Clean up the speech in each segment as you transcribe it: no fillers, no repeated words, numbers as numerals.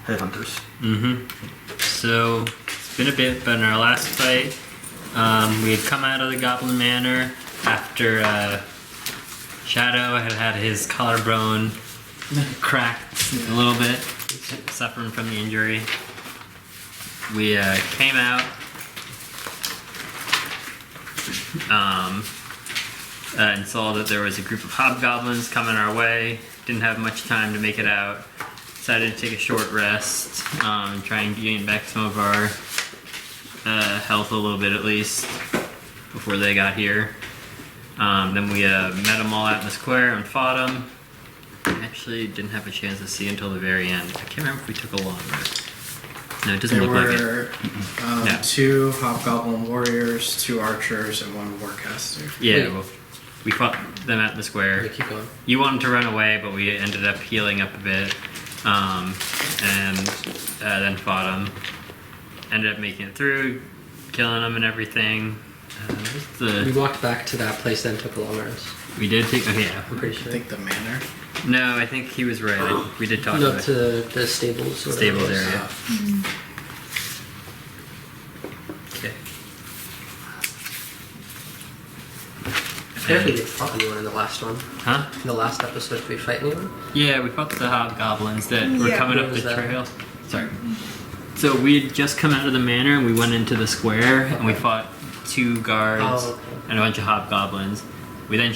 Headhunters. So it's been a bit, but in our last fight, we had come out of the Goblin Manor after Shadow had his collarbone cracked a little bit, suffering from the injury. We came out and saw that there was a group of hobgoblins coming our way. Didn't have much time to make it out. Decided to take a short rest, try and gain back some of our health a little bit at least before they got here. Then we met them all out in the square and fought them. Actually didn't have a chance to see until the very end. I can't remember if we took a long rest. No, it doesn't look like it. There were 2 hobgoblin warriors, 2 archers, and 1 warcaster. Yeah, well, we fought them out in the square. Okay, keep going. You wanted to run away, but we ended up healing up a bit. And then fought them. Ended up making it through, killing them and everything. We walked back to that place, then took a long rest. We did take. Okay, yeah. I'm pretty sure. I think the manor. No, I think he was right. We did talk No, about to the stables. stables area. Okay. I feel like we didn't fight anyone in the last one. Huh? In the last episode, did we fight anyone? Yeah, we fought the hobgoblins that were coming up the trail. Sorry. So we had just come out of the manor and we went into the square and we fought 2 guards and a bunch of hobgoblins. We then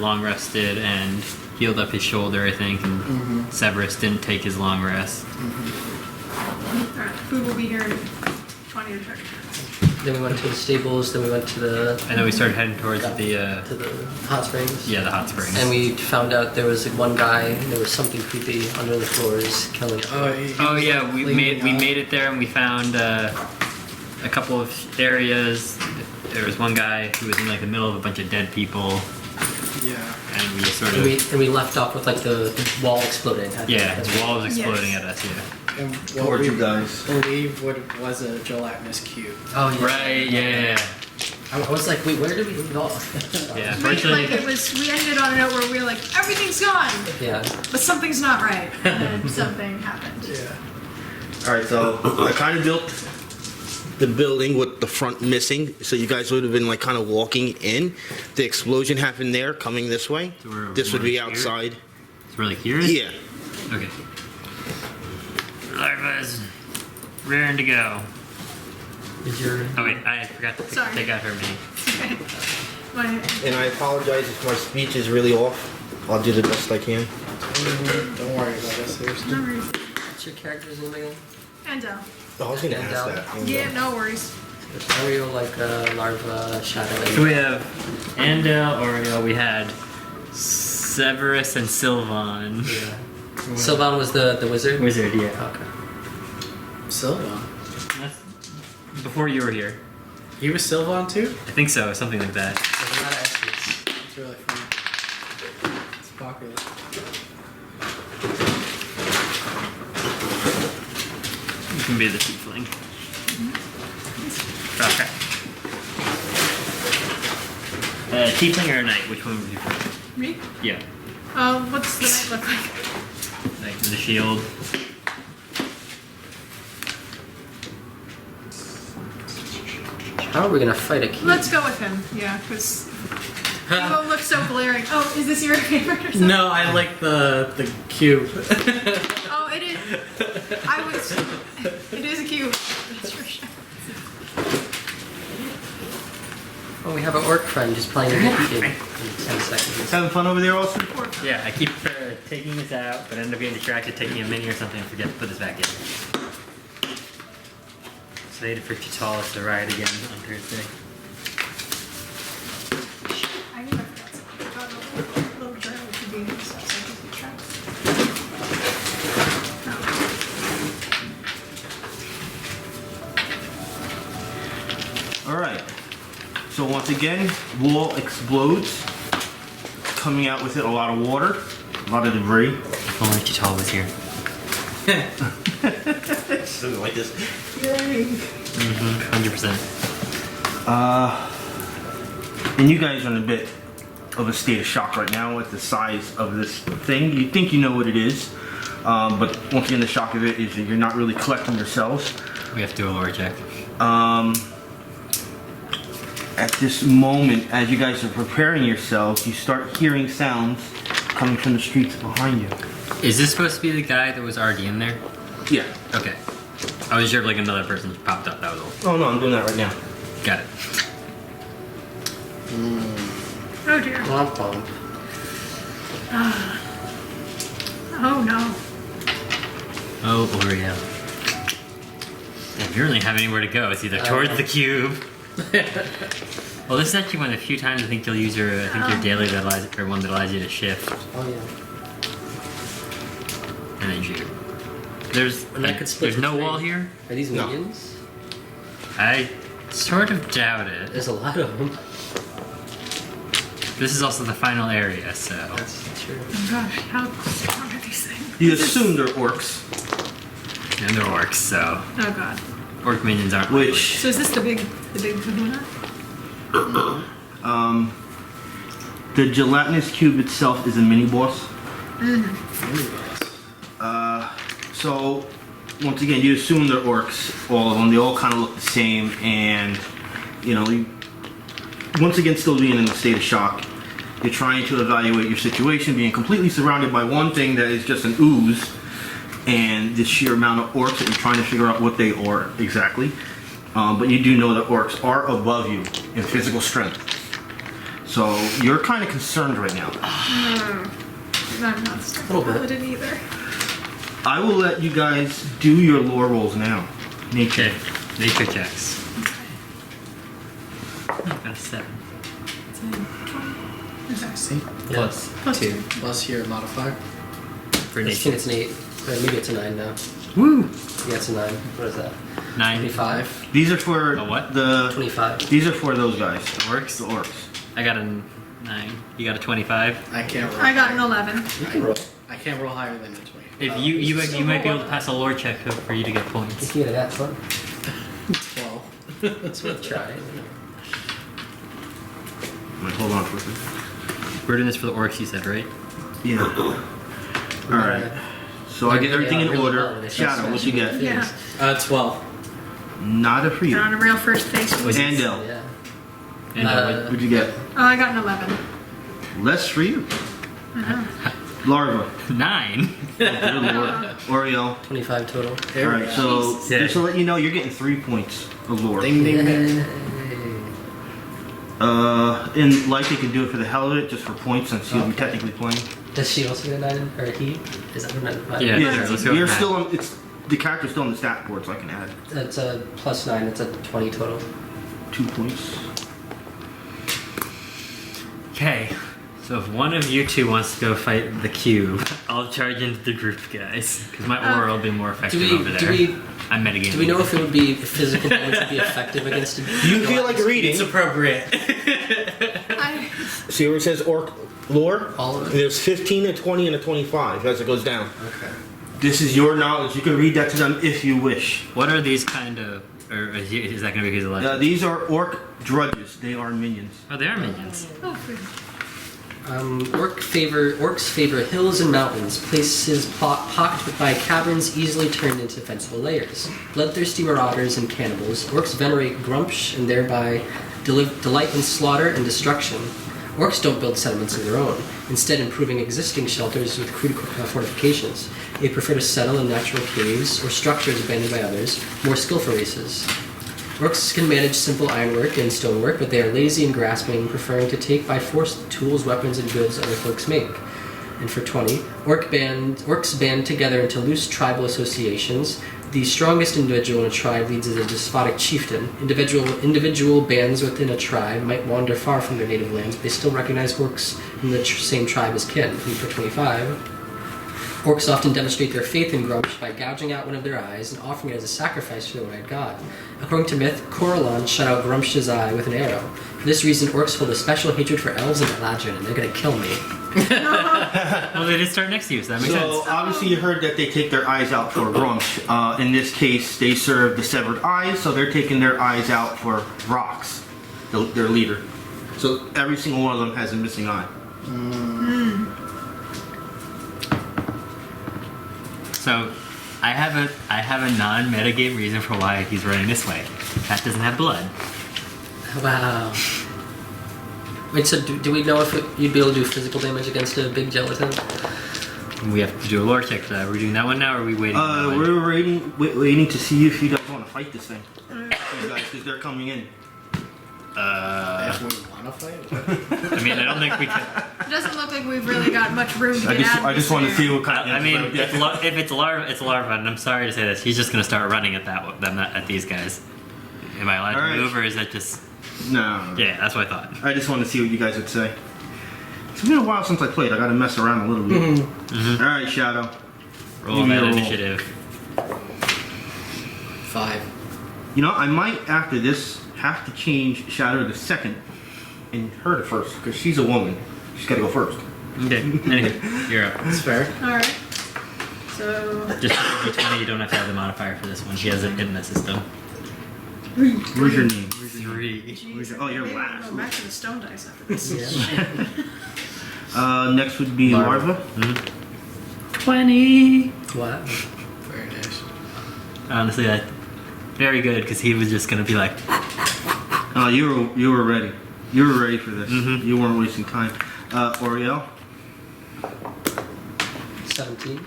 long rested and healed up his shoulder, I think, and Sevras didn't take his long rest. Alright, food will be here in 20 to 30 minutes. Then we went to the stables, then we went to the... And then we started heading towards to the hot springs. Yeah, the hot springs. And we found out there was one guy, there was something creepy under the floors killing him. Oh yeah, we made it there and we found a couple of areas. There was one guy who was in like the middle of a bunch of dead people. Yeah. And we just sort of... And we left off with like the wall exploding. Yeah, the wall was exploding at us, yeah. And What you guys? believe was a gelatinous cube. Oh, yeah. Right, yeah. I was like, wait, where did we leave off? Yeah, Like fortunately... we ended on a note where we were like, everything's gone, Yeah. but something's not right, and then something happened. Yeah. Alright, so I kind of built the building with the front missing, so you guys would have been like kind of walking in. The explosion happened there, coming this way. So This would be here? outside. So we're like here? Yeah. Okay. Larva's raring to go. Is your... Oh wait, I forgot to Sorry. take out her mini. And I apologize if my speech is really off. I'll do the best I can. Don't worry about us. Seriously. What's your character's name again? Andel. Oh, I was gonna ask Andel. that. Yeah, no worries. There's Auriel, like Larva, Shadow. So we have Andel, Auriel, we had Sevras and Sylvan. Yeah. Sylvan was the wizard? Wizard, yeah. Okay. Sylvan. That's before you were here. He was Sylvan too? I think so, something like that. There's a lot of S's. It's really funny. It's popular. You can be the Tiefling. Okay. Tiefling or a knight? Which one would you prefer? Me? Yeah. What's the night look like? Like the shield. How are we gonna fight a key? Let's go with him, yeah, because he won't look so glaring. Oh, is this your favorite or something? No, I like the cube. Oh, it is. It is a cube. That's for sure. Oh, we have an orc friend just playing the beating in 10 seconds. Having fun over there, Austin? Yeah, I keep taking this out, but end up getting distracted taking a mini or something and forget to put this back in. Slated for Chital to ride again on Thursday. I knew I forgot something. I got a little journal to be in stuff, so I can keep track. Alright. So once again, wall explodes. Coming out with it a lot of water, a lot of debris. If only Chital was here. Something like this. 100%. And you guys are in a bit of a state of shock right now with the size of this thing. You think you know what it is, But once again, the shock of it is that you're not really collecting yourselves. We have to do a lore check. At this moment, as you guys are preparing yourselves, you start hearing sounds coming from the streets behind you. Is this supposed to be the guy that was already in there? Yeah. Okay. I was sure if like another person just popped up, that was all. Oh no, I'm doing that right now. Got it. Oh dear. Womp womp. Oh no. Oh, Auriel. If you really have anywhere to go, it's either towards the cube. Well, this is actually one of the few times I think you'll use your, daily that allows, or one that allows you to shift, Oh yeah. and then shoot. There's, And that could split there's the no tree. wall here? Are these No. minions? I sort of doubt it. There's a lot of them. This is also the final area, so. That's true. Oh gosh, how strong are these things? You assume they're orcs, And they're orcs, so. Oh god. Orc minions aren't which So is this the big kahuna? the gelatinous cube itself is a mini boss. So once again, you assume they're orcs, all of them. They all kind of look the same, and you know, once again, still being in a state of shock. You're trying to evaluate your situation, being completely surrounded by one thing that is just an ooze, and the sheer amount of orcs that you're trying to figure out what they are exactly. But you do know that orcs are above you in physical strength. So you're kind of concerned right now. I'm not stuck Little bit. Paladin either. I will let you guys do your lore rolls now. Nature. Okay, nature checks. I got a 7. It's a 20. Okay. See? Plus Plus 2 2. Plus your modifier. for I nature. think it's an 8. Or maybe it's a 9 now. Woo! Yeah, it's a 9. What is that? 9. 25. These are for A what? the. 25. These are for those guys. Orcs? The orcs. I got a 9. You got a 25. I can't roll. I got an 11. You can roll. I can't roll higher than a 20. If you might be able to pass a lore check for you to get You points. can get it at fun. 12. It's worth trying. Wait, hold on for a second. We're doing this for the orcs, you said, right? Yeah. Alright. So I get everything in order. Shadow, what you get? Yeah. 12. Nada for you. Got on a real first face. Was it- Andel, Yeah. And what'd you get? Oh, I got an 11. Less for you. I know. Larva. 9. Good lord. Auriel. 25 total. There we Alright, go. so Yeah. just to let you know, you're getting 3 points of lore. Ding ding ding. Yay. And like you can do it for the hell of it, just for points, since you'll be technically playing. Does she also get a 9? Or he? Is that a 9? Yeah. Yeah, sure, let's go you're with that. still on. It's the character's still on the stat board, so I can add That's a plus 9. That's a 20 total. 2 points. Okay. So if one of you two wants to go fight the cube, I'll charge into the group, guys. Because my aura will be more effective over there. I'm metagaming. Do we know if it would be if physical damage would be effective against? You feel like reading. It's appropriate. I, See where it says orc lore? All of it. There's 15, a 20, and a 25 as it goes down. Okay. This is your knowledge. You can read that to them if you wish. What are these kind of... Or is that going to be his legend? These are orc drudges. They are minions. Oh, they are minions. oh, good. Orcs favor hills and mountains, places pocked by caverns easily turned into defensible layers. Bloodthirsty marauders and cannibals, orcs venerate Grumpsh and thereby delight in slaughter and destruction. Orcs don't build settlements of their own, instead improving existing shelters with crude fortifications. They prefer to settle in natural caves or structures abandoned by others, more skillful races. Orcs can manage simple ironwork and stonework, but they are lazy and grasping, preferring to take by force the tools, weapons, and goods other folks make. And for 20, orcs band together into loose tribal associations. The strongest individual in a tribe leads as a despotic chieftain. Individual bands within a tribe might wander far from their native lands, but they still recognize orcs in the same tribe as kin. And for 25, orcs often demonstrate their faith in Grumpsh by gouging out one of their eyes and offering it as a sacrifice to the one-eyed god. According to myth, Corellon shut out Grumpsh's eye with an arrow. For this reason, orcs hold a special hatred for elves and Eladrin, and they're gonna kill me. Well, they did start next to you, so that makes So sense. obviously you heard that they take their eyes out for Grumsh. In this case, they serve the severed eyes, so they're taking their eyes out for Rocks, their leader. So every single one of them has a missing eye. So, I have a non-metagame reason for why he's running this way. Cat doesn't have blood. Wow. Wait, so do we know if you'd be able to do physical damage against a big gelatin? We have to do a lore check for that. We're doing that one now, or are we waiting? on that one? We're waiting to see if you guys want to fight this thing. You guys, because they're coming in. If we want to fight? I mean, I don't think we can. It doesn't look like we've really got much room to get out. I just want to see what kind of. I mean, if it's Larva, it's Larva, and I'm sorry to say this. He's just gonna start running at at these guys. Am I allowed to move, or is that just? No. Yeah, that's what I thought. I just want to see what you guys would say. It's been a while since I played. I got to mess around a little bit. All right, Shadow. Roll Give me that a roll. initiative. 5. You know, I might after this have to change Shadow to second and her to first because she's a woman. She's got to go first. Okay. Anyway, you're up. That's fair. Alright. So, Just d20. You don't have to have the modifier for this one. She has it in the system. Where's your name? 3. geez, Oh, you're maybe last. we'll go back to the stone dice after this. Next would be Larva. 20. Wow. Very nice. Honestly, very good because he was just gonna be like, Oh, you were ready. You were ready for this. Mhm. You weren't wasting time. Auriel. 17.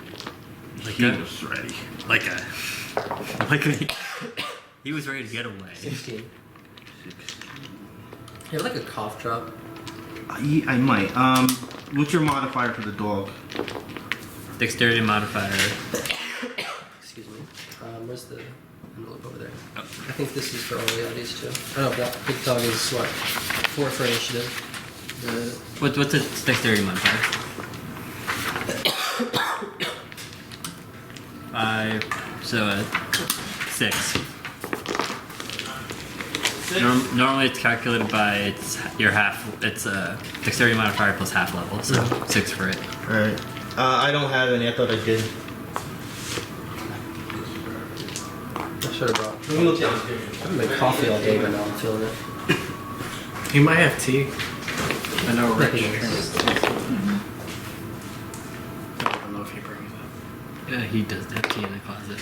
He was ready. he was ready to get away. 16. You have like a cough drop. I might. What's your modifier for the dog? Dexterity modifier. Excuse me. Where's the envelope over there? I think this is for Auriel, these two. Oh, that big dog is what? 4 for initiative. What's a dexterity modifier? 5. So 6. Normally it's calculated by your half. It's a dexterity modifier plus half level, so 6 for it. Alright. I don't have any. I thought I did. I should have brought. Let me look downstairs. I haven't made coffee all day, but now I'm feeling it. He might have tea. I know Rich. Maybe. I don't know if he brings it. Yeah, he doesn't have tea in the closet.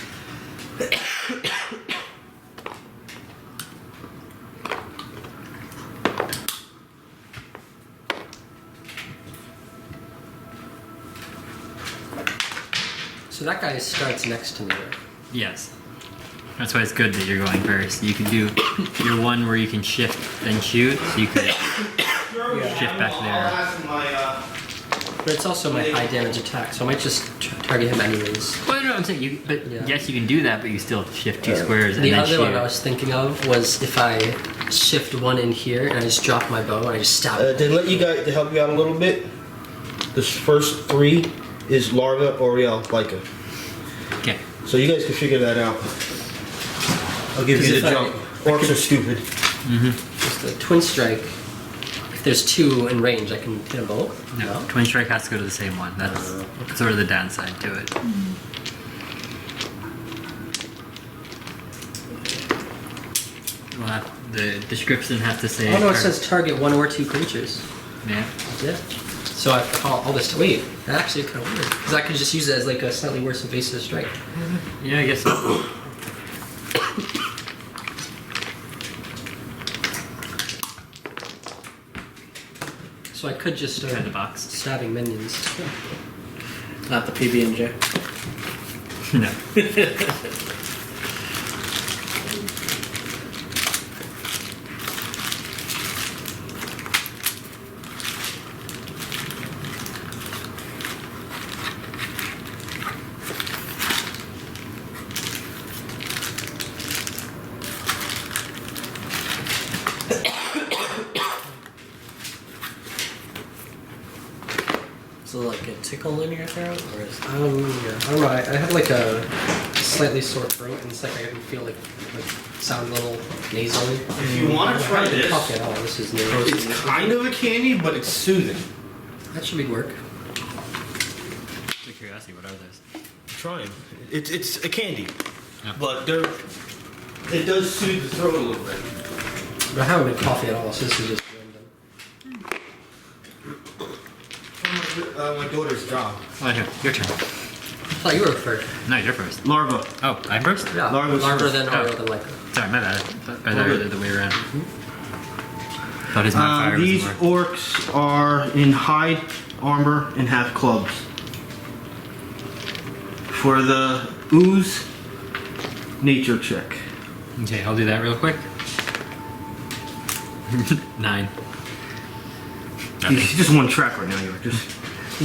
So that guy starts next to me. Right? Yes. That's why it's good that you're going first. You can do your one where you can shift then shoot, so you could shift back there. But it's also my high damage attack, so I might just target him anyways. Well, no, I'm saying yes, you can do that, but you still shift 2 squares and The then other shoot. one I was thinking of was if I shift 1 in here and I just drop my bow and I just stab it. To let you guys to help you out a little bit. This first 3 is Larva, Auriel, Leica. Okay. So you guys can figure that out. I'll give you the jump. Orcs are stupid. Just a twin strike. If there's 2 in range, I can hit them both. No, twin strike has to go to the same one. That's sort of the downside to it. We'll have, the description has to say. Oh no, it says target 1 or 2 creatures. Yeah. Yeah. So I call all this. Wait, that actually kind of weird. Because I could just use it as like a slightly worse evasive strike. Yeah, I guess so. So I could just start Try the box. stabbing minions. Not the PB&J. No. So like a tickle in your throat, or is Yeah, I don't know. I have like a slightly sore throat, and it's like I can feel like sound a little nasally. If you want to try this, Coffee at all. This is new. it's kind of a candy, but it's soothing. That should be work. Just curiosity, what are those? Try them. It's a candy, Yeah. but it does soothe the throat a little bit. But I haven't made coffee at all, so this is just random. My daughter's job. Oh, here, your turn. thought you were first. No, you're first. Larva. Oh, I'm first? Yeah. Larva's Larva, first. then Oh. Auriel, then Lyca. Sorry, my bad. I thought they're the way around. Thought his modifier These was more. orcs are in hide armor and have clubs. For the ooze, nature check. Okay, I'll do that real quick. 9. He's just one track right now. You're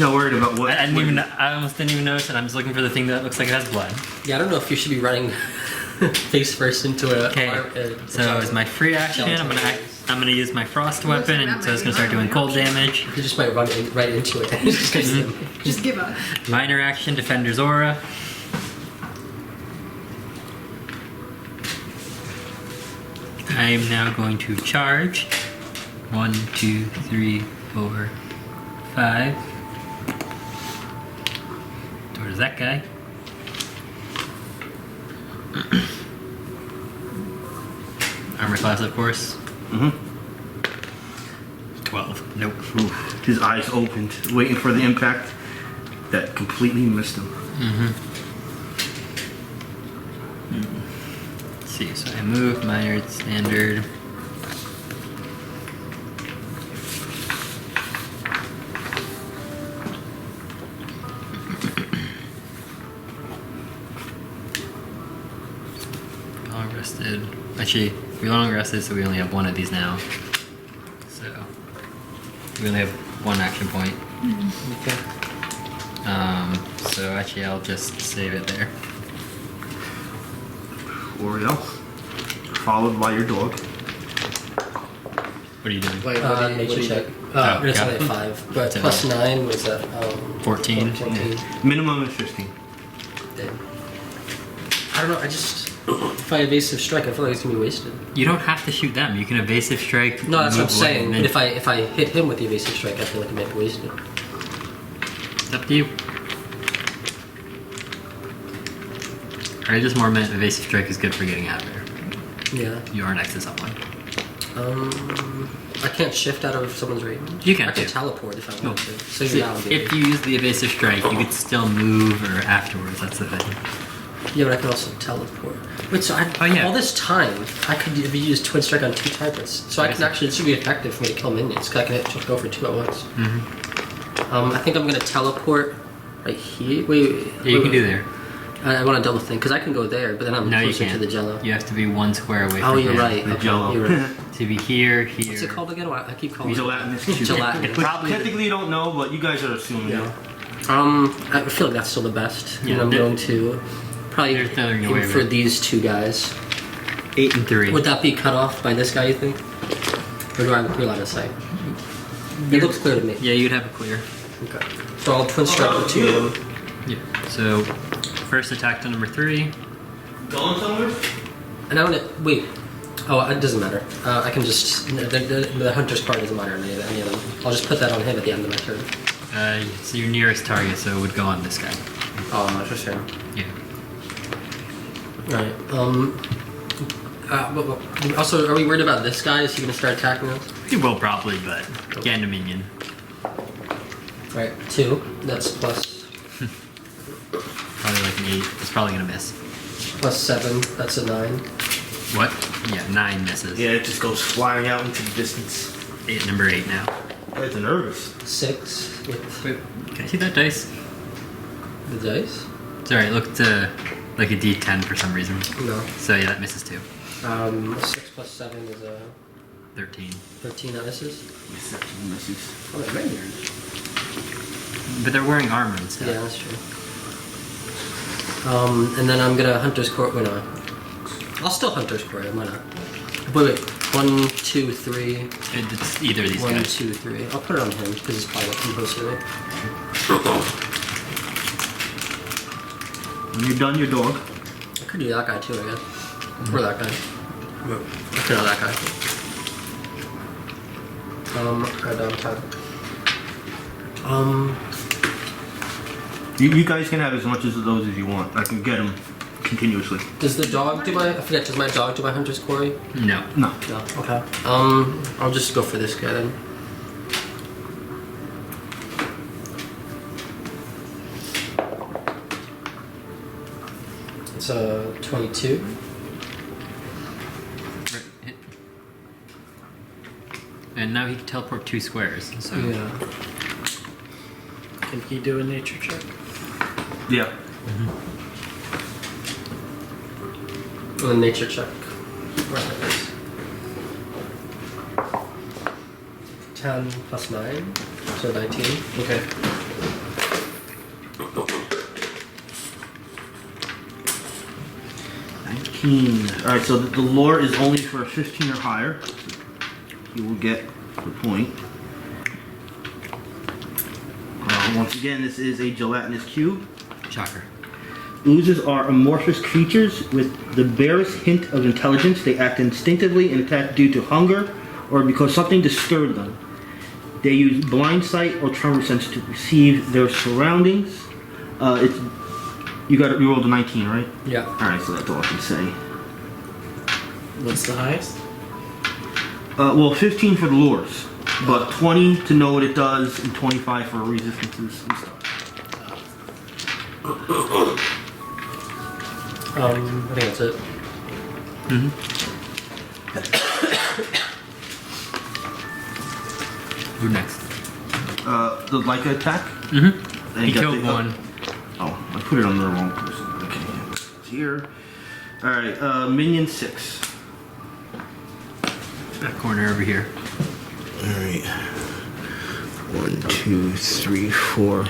not worried about what. I didn't even. I almost didn't even notice it. I'm just looking for the thing that looks like it has blood. Yeah, I don't know if you should be running face first into a. Okay. So as my free action, I'm gonna use my frost weapon, and so it's gonna start doing cold damage. You just might run right into it. Just give up. Minor action, Defender's Aura. I am now going to charge. 1, 2, 3, 4, 5. Towards that guy. Armor class, of course. 12. Nope. Oof. His eyes opened, waiting for the impact. That completely missed him. Let's see, so I move, minor, standard. Long rested. Actually, we long rested, so we only have one of these now. So we only have one action point. Okay. So actually, I'll just save it there. Auriel, followed by your dog. What are you doing? Wait, Nature check. Oh, It's got only it. 5, but So- plus 9 was that 14. 14. Minimum is 15. Damn. I don't know. I just if I evasive strike, I feel like it's gonna be wasted. You don't have to shoot them. You can evasive strike. No, that's what I'm move away, saying. and But then- if I hit him with the evasive strike, I feel like I might waste it. It's up to you. I just more meant evasive strike is good for getting out of there. Yeah. You are next to someone. I can't shift out of someone's range. You can I can too. teleport if I No. want to. So See, you're not if you use the evasive strike, you could still move or afterwards. That's the thing. Yeah, but I can also teleport. Wait, so Oh, yeah. all this time, I could have used Twin Strike on 2 targets. So I can actually, it should be effective for me to kill minions, because I can just go for 2 at once. I think I'm going to teleport right here. Wait. Yeah, you can do there. I want to double think, because I can go there, but then I'm No, you closer to can't. the Jello. You have to be 1 square away Oh, from you're him. right. The Okay, Jello. you're right. To be here, here. What's it called again? I keep calling it Gelatinous Cube. Gelatinous. But Probably- technically you don't know, but you guys are assuming Yeah. it. I feel like that's still the best. Yeah, and I'm there- going to probably there's nothing aim away for with it. these 2 guys. 8 and 3. Would that be cut off by this guy, you think? Or do I have a clear line of sight? It looks clear to me. Yeah, you'd have a clear. Okay. So I'll twin strike the 2 of them. Yeah. So, first attack to number 3. Going somewhere? And I want to wait. Oh, it doesn't matter. I can just the hunter's card doesn't matter in any of them. I'll just put that on him at the end of my turn. So your nearest target, so it would go on this guy. Oh, I'm not just saying. Yeah. Right. Also, are we worried about this guy? Is he gonna start attacking us? He will probably, but get a minion. Right. 2. That's plus Probably like an 8. It's probably gonna miss. 7. That's a 9. What? Yeah, 9 misses. Yeah, it just goes flying out into the distance. Number 8 now. It's nervous. 6 with Wait, can I see that dice? the dice. Sorry, it looked like a D10 for some reason. No. So yeah, that misses too. 6 plus 7 is a 13. 13. That misses. Exceptional misses. Oh, they're minions. But they're wearing armor and stuff. Yeah, that's true. And then I'm gonna Hunter's Court. Wait, no. I'll still Hunter's Court. Why not? Wait. 1, 2, 3. It's either of these 1, guys. 2, 3. I'll put it on him because he's probably composed to me. When you're done, your dog. I could do that guy too, I guess. Or that guy. I could do that guy. Got down time. You guys can have as much of those as you want. I can get them continuously. Does the dog do my? I forget. Does my dog do my Hunter's Quarry? No. No. No. Okay. I'll just go for this guy then. It's a 22. Right, hit. And now he can teleport 2 squares. So Yeah. Can he do a nature check? Yeah. And a nature check. Right, it is. 10 plus 9, so 19. Okay. Alright, so the lore is only for 15 or higher. You will get the point. Once again, this is a gelatinous cube. shocker. Oozes are amorphous creatures with the barest hint of intelligence. They act instinctively and attack due to hunger or because something disturbed them. They use blind sight or tremor sense to perceive their surroundings. You rolled a 19, right? Yeah. Alright, so that's all I can say. What's the highest? Well, 15 for the lures, but 20 to know what it does, and 25 for resistances and stuff. I think that's it. Who next? The Leica attack? Mm-hmm. And He got killed the- one. Oh, I put it on the wrong person. Okay, it's here. Alright, minion 6. That corner over here. Alright. 1, 2, 3, 4.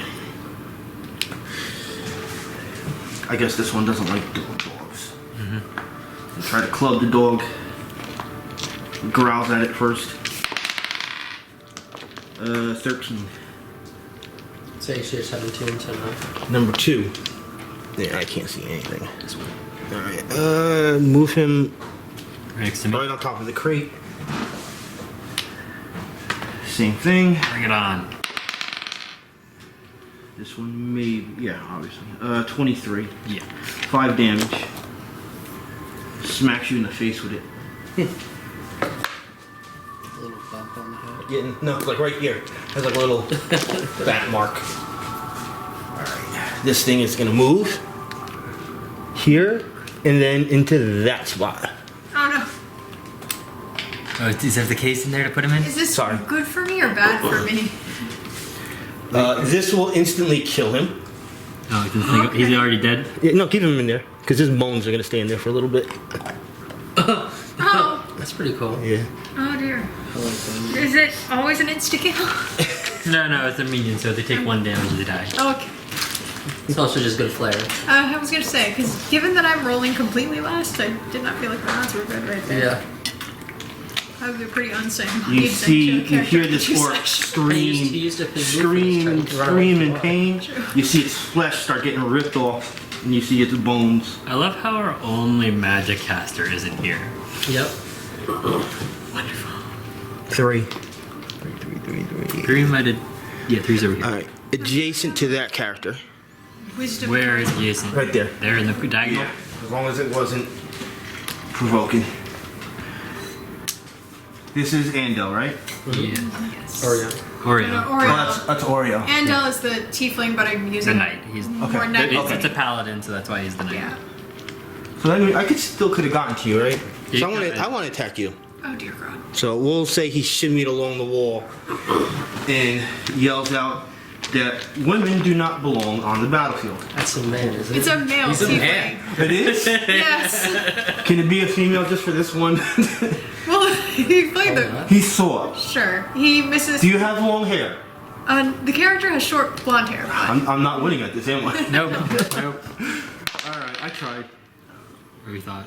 I guess this one doesn't like dogs. I try to club the dog. Growls at it first. 13. So AC 17, 10 high. Number 2. Yeah, I can't see anything. Alright, move him Right next to me. right on top of the crate. Same thing. Bring it on. This one may, yeah, obviously. 23. Yeah. 5 damage. Smacks you in the face with it. A little bump on the head. Getting, no, like right here. Has like a little bat mark. Alright. This thing is gonna move here and then into that spot. Oh Oh, is there the case in there to put him in? no. Is this Sorry. good for me or bad for me? This will instantly kill him. Oh, he's already dead? Yeah, no, keep him in there because his bones are gonna stay in there for a little bit. Oh. That's pretty cool. Yeah. Oh dear. I like that. Is it always an insta-kill? No, it's a minion, so they take 1 damage, they die. Okay. It's also just good flair. I was gonna say, because given that I'm rolling completely last, I did not feel like the odds were good right there. Yeah. That would be pretty insane. You hear this orc He used a scream in pain. You see its flesh start getting ripped off, and you see its bones. I love how our only magic caster isn't here. Yep. Wonderful. 3. 3 might have... Yeah, 3's over here. Alright, adjacent to that character. Wisdom. Where is Jason? Right there. There in the diagonal? As long as it wasn't provoking. This is Andel, right? Yeah. Yes. Or yeah. Oreo. Oreo. That's Auriel. Andel is the tiefling, but I'm The using knight. He's... more Okay. knight. It's a paladin, so that's why he's the knight. Yeah. So anyway, I could have gotten to you, right? Yeah, So you could. I want to attack you. Oh dear God. So we'll say he shimmied along the wall and yells out that women do not belong on the battlefield. That's a man, isn't It's it? a male He's a tiefling. man. It is? Yes. Can it be a female just for this one? Well, he played Why the. not? He saw. Sure. He misses. Do you have long hair? The character has short blonde hair. I'm not winning at this, am I? Nope. Nope. Alright, I tried. What do we thought?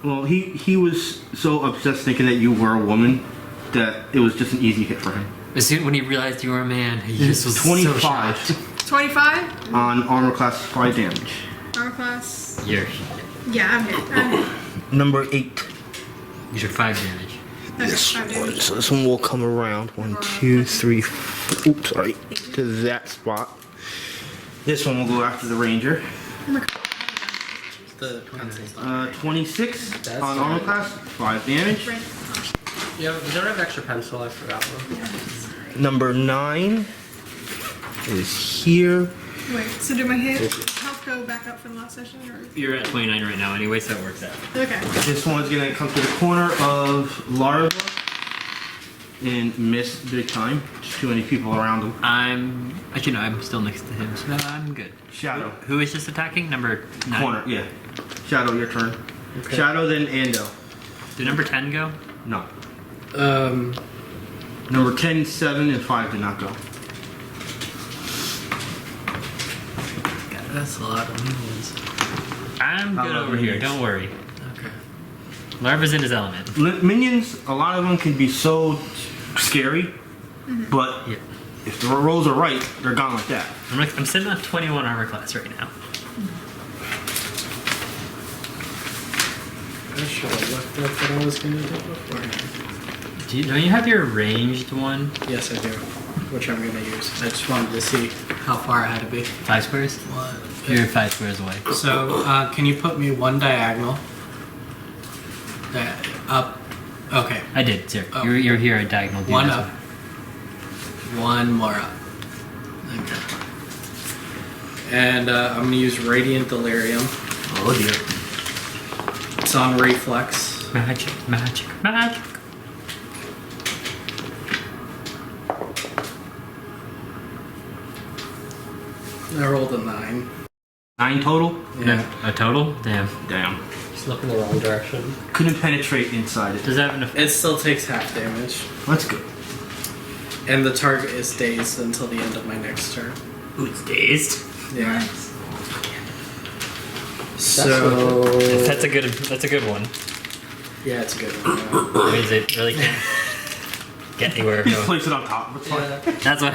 Well, he was so obsessed thinking that you were a woman that it was just an easy hit for him. As soon when he realized you were a man, he just was 25 so shocked. 25. on armor class 5 damage. Armor class. You're... Yeah, I'm hit. Number 8. You took 5 damage. This Okay, one. So this one will come around. 1, 2, 3, 4. Oops, sorry. To that spot. This one will go after the ranger. The pencil. 26 That's on armor fine. class, 5 damage. You don't have extra pencil, I forgot one. Number 9 is here. Wait, so did my health go back up from last session? Or? You're at 29 right now anyway, so it works out. Okay. This one's gonna come to the corner of Larva and miss big time. Just too many people around him. Actually, no, I'm still next to him, so I'm good. Shadow. Who is this attacking? Number 9. Corner, yeah. Shadow, your turn. Okay. Shadow, then Andel. Did number 10 go? No. Um, Number 10, 7, and 5 did not go. God, that's a lot of minions. I'm I good love over here, minions. don't worry. Okay. Larva's in his element. Minions, a lot of them can be so scary, but Yeah. if the rolls are right, they're gone like that. I'm sitting on 21 armor class right now. I should have looked up what I was going to do before. Don't you have your ranged one? Yes, I do. Which I'm going to use. I just wanted to see how far I had to be. 5 squares? What? You're 5 squares away. So, can you put me one diagonal? Up. Okay. I did, sir. Oh. You're here at diagonal. One up. One more up. Okay. And I'm going to use Radiant Delirium. Oh dear. It's on Reflex. Magic, magic, magic. I rolled a 9. 9 total? Yeah. A total? Damn. Damn. Just look in the wrong direction. Couldn't penetrate inside it. Does that have enough? It still takes half damage. That's good. And the target is dazed until the end of my next turn. Ooh, it's dazed. Yeah. Nice. So. That's a good one. Yeah, it's a good one. Means it really can't get anywhere. Just No. place it on top. It's fine. That's what.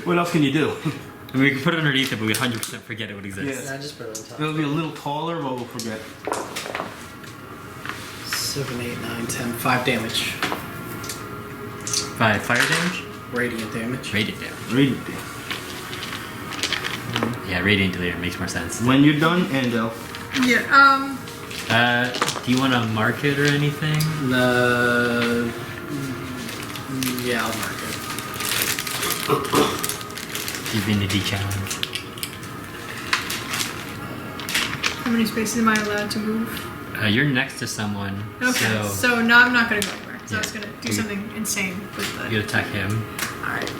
What else can you do? I mean, we can put it underneath it, but we 100% forget it would exist. Yeah. I just put it on top. It'll be a little taller, but we'll forget. 7, 8, 9, 10. 5 damage. 5 fire damage. Radiant damage. Radiant damage. Read it. Yeah, radiant delirium makes more sense. When you're done, Andel. Yeah. Do you want to mark it or anything? Yeah, I'll mark it. Divinity challenge. How many spaces am I allowed to move? You're next to someone, Okay. so So no, I'm not gonna go anywhere. So I was Yeah. gonna do something insane with the. you attack him. Alright.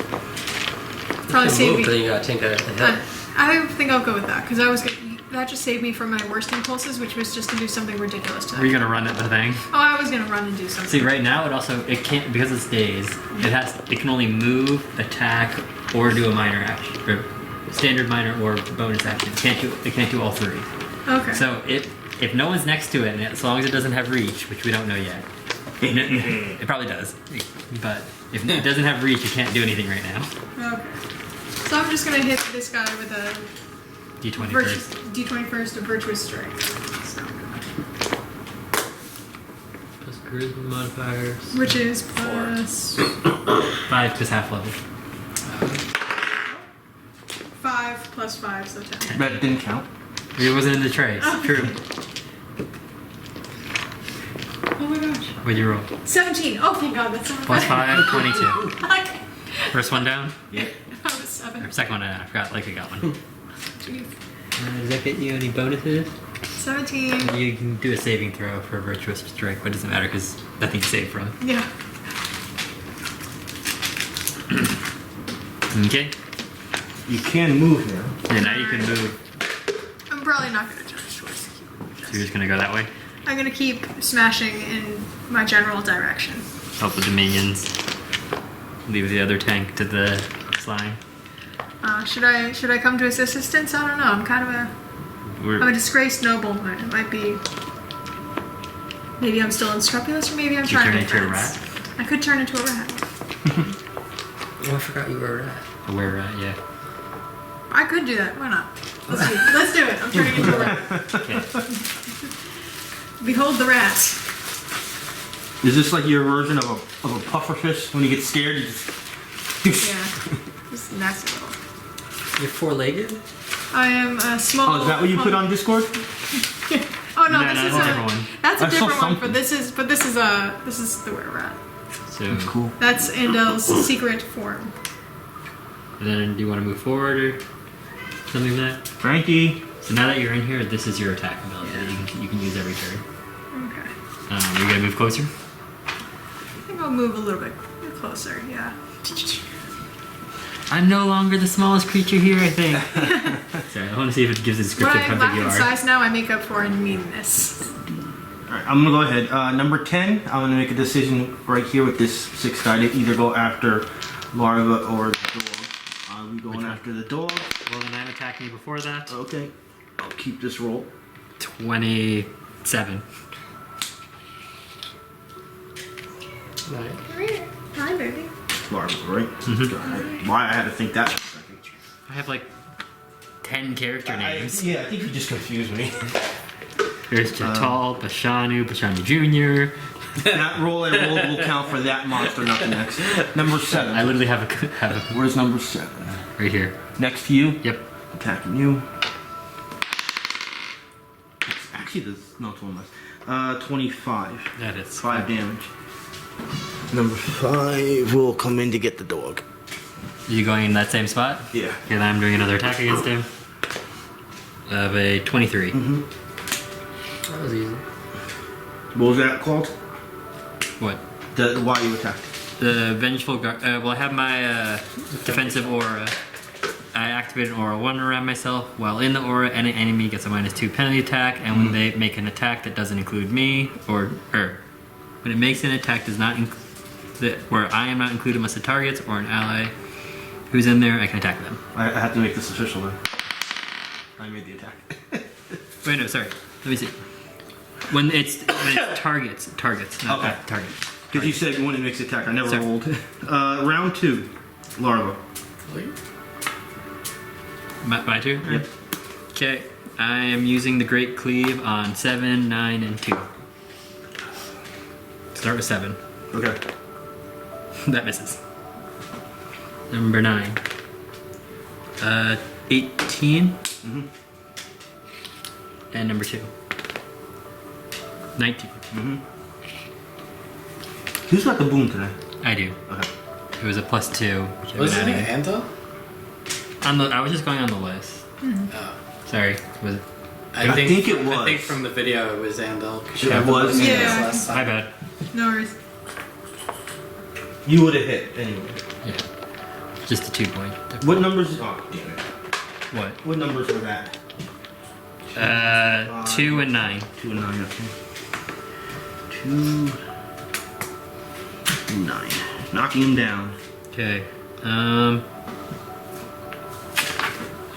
Probably You save move, me. but then you gotta take a hit. I think I'll go with that because I was gonna, that just saved me from my worst impulses, which was just to do something ridiculous to Were you them. gonna run at the thing? Oh, I was gonna run and do something. See, right now it can't because it's dazed. It can only move, attack, or do a minor action, or standard minor or bonus action. It can't do all 3. Okay. So if no one's next to it, and as long as it doesn't have reach, which we don't know yet, it probably does. But if it doesn't have reach, it can't do anything right now. Okay. So I'm just gonna hit this guy with a D20 virtuous, first. D20 first, a virtuous strike. So, Plus charisma modifiers. which is plus 5 because half level. 5 plus 5, so 10. That didn't count. It wasn't in the trace. True. Oh my gosh. What'd you roll? 17. Oh, thank God, that's so much Plus better. 5, 22. Okay. First one down. Yeah. That was 7. Or second one down. I forgot. Like I got one. Jeez. Does that get you any bonuses? 17. You can do a saving throw for a virtuous strike, but it doesn't matter because nothing to save from. Yeah. Okay. You can move now. And now you can move. I'm probably not gonna charge towards the cube. So you're just gonna go that way. I'm gonna keep smashing in my general direction. Help with the minions. Leave the other tank to the slime. Should I come to his assistance? I don't know. I'm kind of I'm a disgraced nobleman. It might be. Maybe I'm still unscrupulous, or maybe I'm Did you trying turn to into a make rat? friends. I could turn into a rat. Oh, I forgot you were a rat. A were rat, yeah. I could do that. Why not? Let's do it. I'm turning into a rat. Okay. Behold the rat. Is this like your version of a pufferfish? When you get scared, you just. Yeah. Just nasty little. You're 4-legged? I am a small. Oh, is that what you put on Discord? Oh no, No, this no, is that's a a different one. That's a I saw different one. something. This is the were rat. So, Cool. That's Andel's secret form. and then do you want to move forward or? something like that. Frankie. So now that you're in here, this is your attack ability that you can use every turn. Okay. You're gonna move closer. I think I'll move a little bit closer. Yeah. I'm no longer the smallest creature here, I think. Sorry, I want to see if it gives a When description of I how lack big you in are. size now, I make up for in meanness. Alright, I'm gonna go ahead. Number 10, I'm gonna make a decision right here with this 6 die to either go after Larva or the dog. I'm going after the dog. Well, then I'm attacking you before that. Okay. I'll keep this roll. 27. Hi, baby. Larva, right? God, why I had to think that for a second. I have like 10 character names. Yeah, I think you just confused me. There's Jatal, Bashanu Jr. That roll I rolled will count for that monster, not the next. Number 7. I literally have a Where's number 7? right here. Next to you. Yep. Attacking you. Actually, this no, it's one less. 25. That is 5 damage. Number 5 will come in to get the dog. You going in that same spot? Yeah. And I'm doing another attack against him. Of a 23. That was easy. What was that called? What? Why you attacked? The Vengeful Guard. Well, I have my defensive aura. I activate an aura 1 around myself. While in the aura, any enemy gets a -2 penalty attack, and when they make an attack that doesn't include me, or when it makes an attack does not where I am not included unless the targets or an ally who's in there, I can attack them. I have to make this official then. I made the attack. Wait, no, sorry. Let me see. When it's targets, not Okay. targets. Because you said when it makes the attack, I never Sorry. rolled. Round 2, Larva. My turn? Yep. Okay, I am using the Great Cleave on 7, 9, and 2. Start with 7. Okay. That misses. Number 9. 18. And number 2. 19. Who's got the boom today? I do. Okay. It was a +2. Which I've Was been it adding. Andel? I was just going on the list. Sorry. Was it? I think it was. I think from the video it was Andel. It was? Yeah. My bad. No worries. You would have hit anyway. Yeah. Just a 2 point. What numbers? Oh, damn it. What? What numbers were that? 2 and 9. 2 and 9, okay. 2 and 9. Knocking him down. Okay. I'm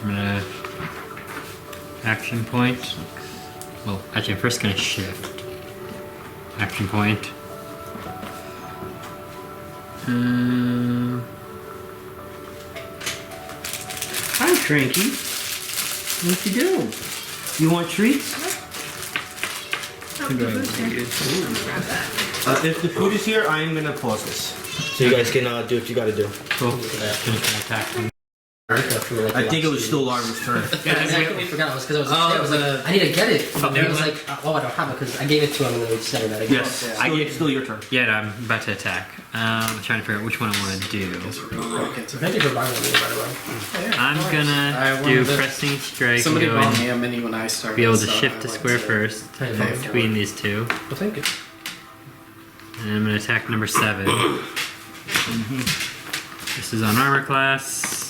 gonna action point. Well, actually, I'm first gonna shift. Action point. Hi, Frankie. What you do? You want treats? Oh, the food's here. Grab that. If the food is here, I am gonna pause this. So you guys can do what you gotta do. Cool. Finish my attack. I think it was still Larva's turn. Yeah, I completely forgot. It was because I was like, I need to get it. And he was like, oh, I don't have it because I gave it to him and then we said that again. Yes. Still your turn. Yeah, I'm about to attack. I'm trying to figure out which one I want to do. Thank you for buying it, by the way. I'm gonna do pressing strike. Somebody and go bought in, me a mini when I started. be able to so shift I the like square to first pay for it. between these two. Well, thank you. And I'm gonna attack number 7. This is on armor class.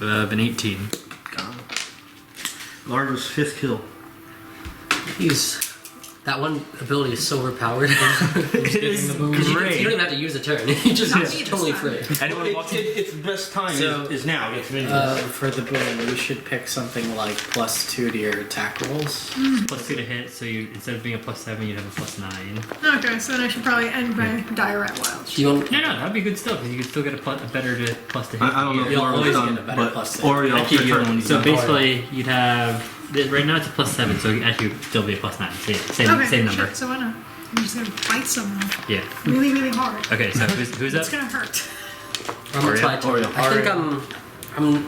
Of an 18. Larva's 5th kill. That one ability is so overpowered. It is You don't great. even have to use a turn. You just Not it's me this totally time. free. Anyone walks in? Its best time So, is now. It's minions. For the boom, you should pick something like +2 to your attack rolls. +2 to hit, so you instead of being a +7, you'd have a +9. Okay, so then I should probably end my dire at wild. Do you want? No, that'd be good still, because you could still get a better plus to hit. I don't know if You'll Larva's always done, get a better but plus 10. Oriel, Actually, your turn when he's so done. basically, you'd have right now it's a +7, so actually it'd still be a +9. Same Okay, number. shit, so why not? I'm just gonna bite someone Yeah. really, really hard. Okay, so who's It's up? gonna hurt. I'm gonna try to. Oriel. I think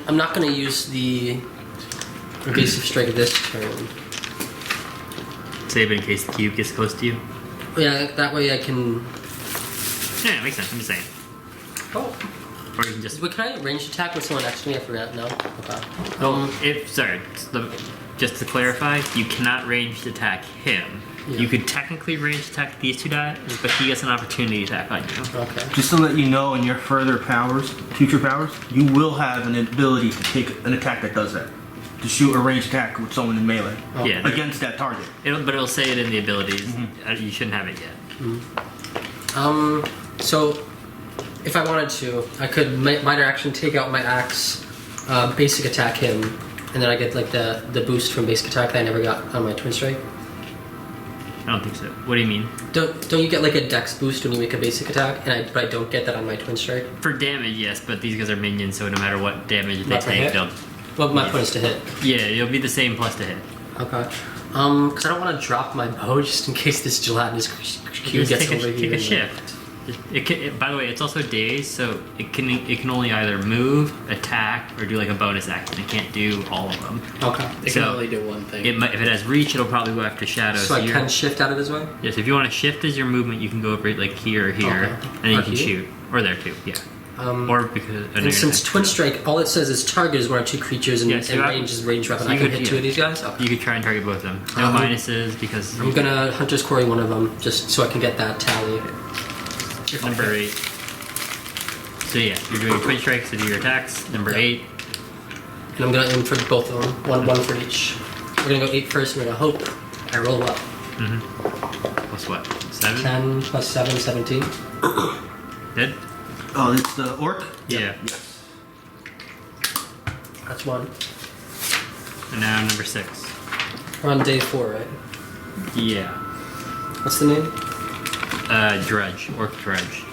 I'm not gonna use the evasive strike this turn. Save it in case the cube gets close to you. Yeah, that way I can. Yeah, it makes sense. I'm just saying. Oh. or you can just. But can I range attack with someone next to me? I forgot. No. Okay. Just to clarify, you cannot ranged attack him. Yeah. You could technically range attack these two guys, but he gets an opportunity attack on you. Okay. Just to let you know, in your further powers, future powers, you will have an ability to take an attack that does that. To shoot a ranged attack with someone in melee Yeah, against that target. but it'll say it in the abilities. You shouldn't have it yet. So, if I wanted to, I could minor action take out my axe, basic attack him, and then I get like the boost from basic attack that I never got on my twin strike. I don't think so. What do you mean? Don't you get like a dex boost when you make a basic attack, but I don't get that on my twin strike? For damage, yes, but these guys are minions, so no matter what damage they Not for take, hit? they'll. Well, my point is to hit. Yeah, you'll be the same plus to hit. Okay. Because I don't want to drop my bow just in case this gelatinous cube Just gets take over here. a shift. By the way, it's also dazed, so it can only either move, attack, or do like a bonus action. It can't do all of them. Okay. It can only do one thing. If it has reach, it'll probably go after shadows. So I can shift out of his way? Yes, if you want to shift as your movement, you can go over like here or here, Okay. and then you Or can here? shoot. Or there too, yeah. Or because. And since twin strike, all it says is target is one or two creatures, and, Yeah, so and I- range is range weapon. so I you can could- hit two of these guys? Okay. You could try and target both of them. No minuses because. I'm gonna Hunter's Quarry one of them, just so I can get that tally. Number 8. So yeah, you're doing twin strikes to do your attacks. Number 8. And I'm gonna aim for both of them, one for each. We're gonna go 8 first, and we're gonna hope I roll well. Plus what? 7? 10 plus 7, 17. Dead? Oh, it's the orc? Yeah. Yes. That's one. And now number 6. We're on day 4, right? Yeah. What's the name? Dredge. Orc Dredge.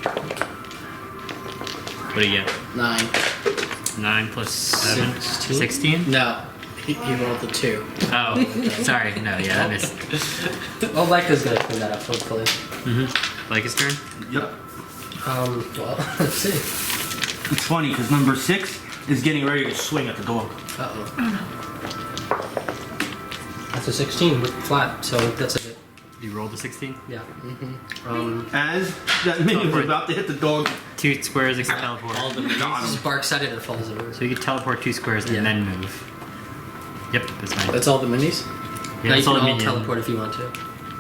What do you get? 9. 9 plus 7? 16? 16? No. He rolled a 2. Oh, sorry. No, yeah, that missed. Well, Leica's gonna clean that up, hopefully. Like his turn? Yep. Well, let's see. It's funny because number 6 is getting ready to swing at the dog. That's a 16 with flat, so that's a hit. You rolled a 16? Yeah. As that minion was about to hit the dog, 2 squares, it can teleport. Just barks at it and falls over. So you can teleport 2 squares Yeah. and then move. Yep, that's fine. That's all the minis? Yeah, Now you that's all can the all minion. teleport if you want to.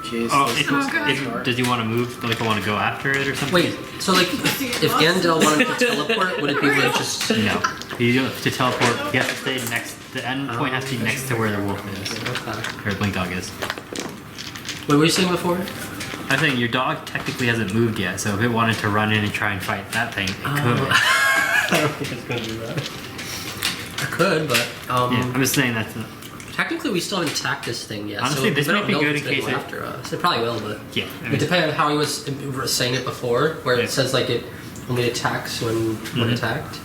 Jeez. Oh, this if, is God. if, does he want to move? Like, I want to go after it or something? Wait, so like, if Andel wanted to teleport, would it be like just... No. You have to teleport. You have to stay next. The end point has to be next to where the wolf is, Okay. or Blink Dog is. What were you saying before? I'm saying your dog technically hasn't moved yet, so if it wanted to run in and try and fight that thing, it could. I don't think it's gonna do that. I could, but Yeah, I'm just saying that's. technically we still haven't attacked this thing yet. Honestly, so this we might don't be know good if in it's case gonna it- go after us. It probably will, but Yeah. it depends on how he was saying it before, where Yeah. it says like it only attacks when attacked.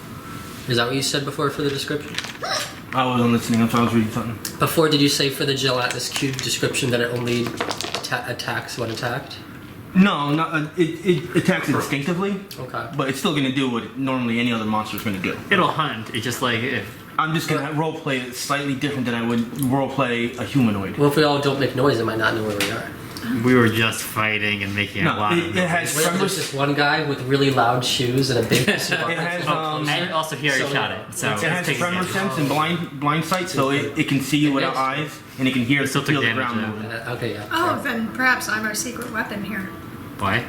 Is that what you said before for the description? I wasn't listening. I was reading something. Before, did you say for the gelatinous cube description that it only attacks when attacked? No, not, it attacks instinctively, Okay. but it's still going to do what normally any other monster is going to do. It'll hunt. It's just like if. I'm just going to roleplay it slightly different than I would roleplay a humanoid. Well, if we all don't make noise, it might not know where we are. We were just fighting and making a No, lot of it has Wait, there's tremors. this one guy with really loud shoes and a big piece of It has And also, he already So- shot it, so it has it's taking tremor damage. sense and blind sight, so it can see you without eyes and it can hear It still feel took the ground damage, moving. Okay, yeah. Oh, then perhaps I'm our secret weapon here. Why?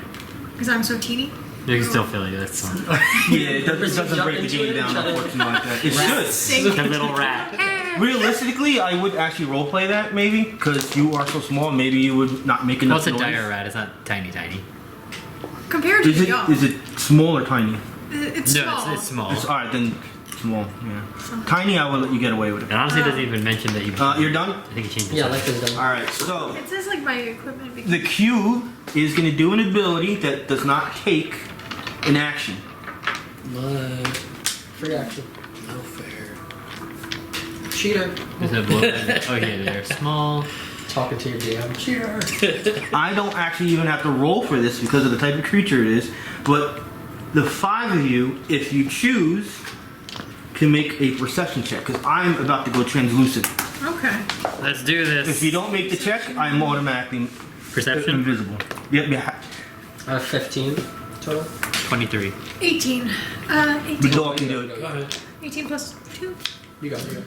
Because I'm so teeny. You can still feel you. That's fine. Yeah, it doesn't Jump break the into game it, down shut it. unfortunately like that. It should. Sink. The little rat. Realistically, I would actually roleplay that maybe because you are so small. Maybe you would not make Well, enough it's a noise. dire rat. It's not tiny. Compared to Is the it young. is it small or tiny? It's No, small. it's small. It's alright then. Small. Yeah. Tiny, I will let you get away with it. It honestly doesn't even mention that you. You're done. I think it changes. Yeah, it. like this done. All right. So It says like my equipment. the cube is going to do an ability that does not take an action. What? Free action. No fair. Cheater. Is that blue? Oh yeah, they're small. Talking to your DM. Cheater. I don't actually even have to roll for this because of the type of creature it is, but the 5 of you, if you choose, can make a perception check because I'm about to go translucent. Okay. Let's do this. If you don't make the check, I'm automatically Perception. invisible. Yep, yeah. 15 total. 23. 18. The 18. dog can do it. Go ahead. 18 plus 2. You got it.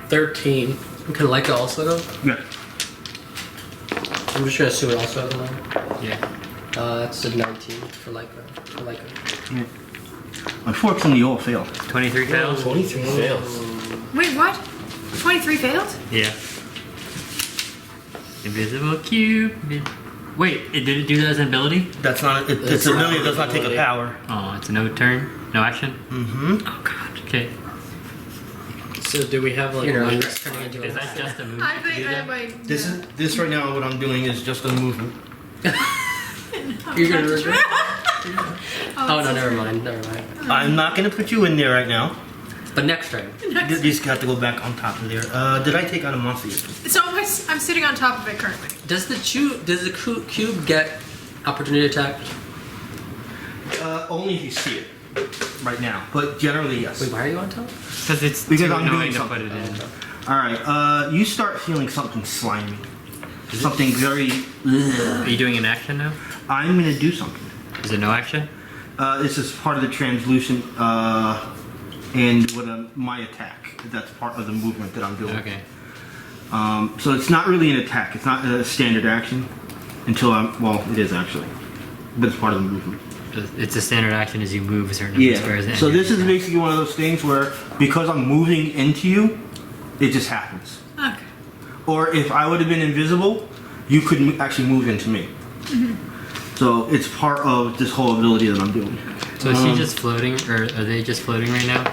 13. Can Leica also go? Yeah. I'm just gonna assume it also has a 9. Yeah. That's a 19 for Leica. Unfortunately, you all fail. 23 fails? 23 fails. Wait, what? 23 failed? Yeah. Invisible cube. Wait, did it do that as an ability? That's not. It's an ability that does not take a power. Oh, it's a no turn? No action? Mm-hmm. Oh, God. Okay. So do we have like You know, one? it's turning into Is a that just a move? I to think do I that? might. This right now. What I'm doing is just a movement. You're gonna regret. Oh no, it's never mind. I'm not gonna put you in there right now. But next turn. These have to go back on top of there. Did I take out a monster? So I'm sitting on top of it currently. Does the cube get opportunity attack? Only if you see it right now, but generally yes. Wait, why are you on top? Because it's Because too I'm annoying doing to put something. it in. All right. You start feeling something slimy, something very. Are you doing an action now? I'm gonna do something. Is it no action? This is part of the translucent and what my attack. That's part of the movement that I'm doing. Okay. So it's not really an attack. It's not a standard action until I'm. Well, it is actually, but it's part of the movement. It's a standard action as you move a certain number of squares. Yeah. So this is basically one of those things where because I'm moving into you, it just happens. Okay. Or if I would have been invisible, you could actually move into me. So it's part of this whole ability that I'm doing. So is she just floating, or are they just floating right now?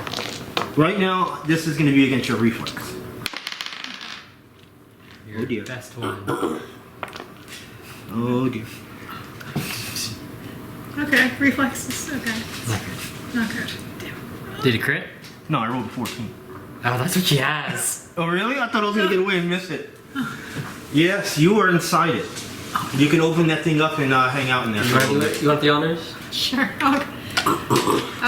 Right now, this is going to be against your reflex. Your Oh, dear. best one. Oh dear. Okay. Reflexes. Okay. Not good. Not good. Damn. Did it crit? No, I rolled a 14. Oh, that's what she has. Oh really? I thought I was going to get away and miss it. Yes, you are inside it. You can open that thing up and hang out in there. For a little bit. You want the honors? Sure. Okay.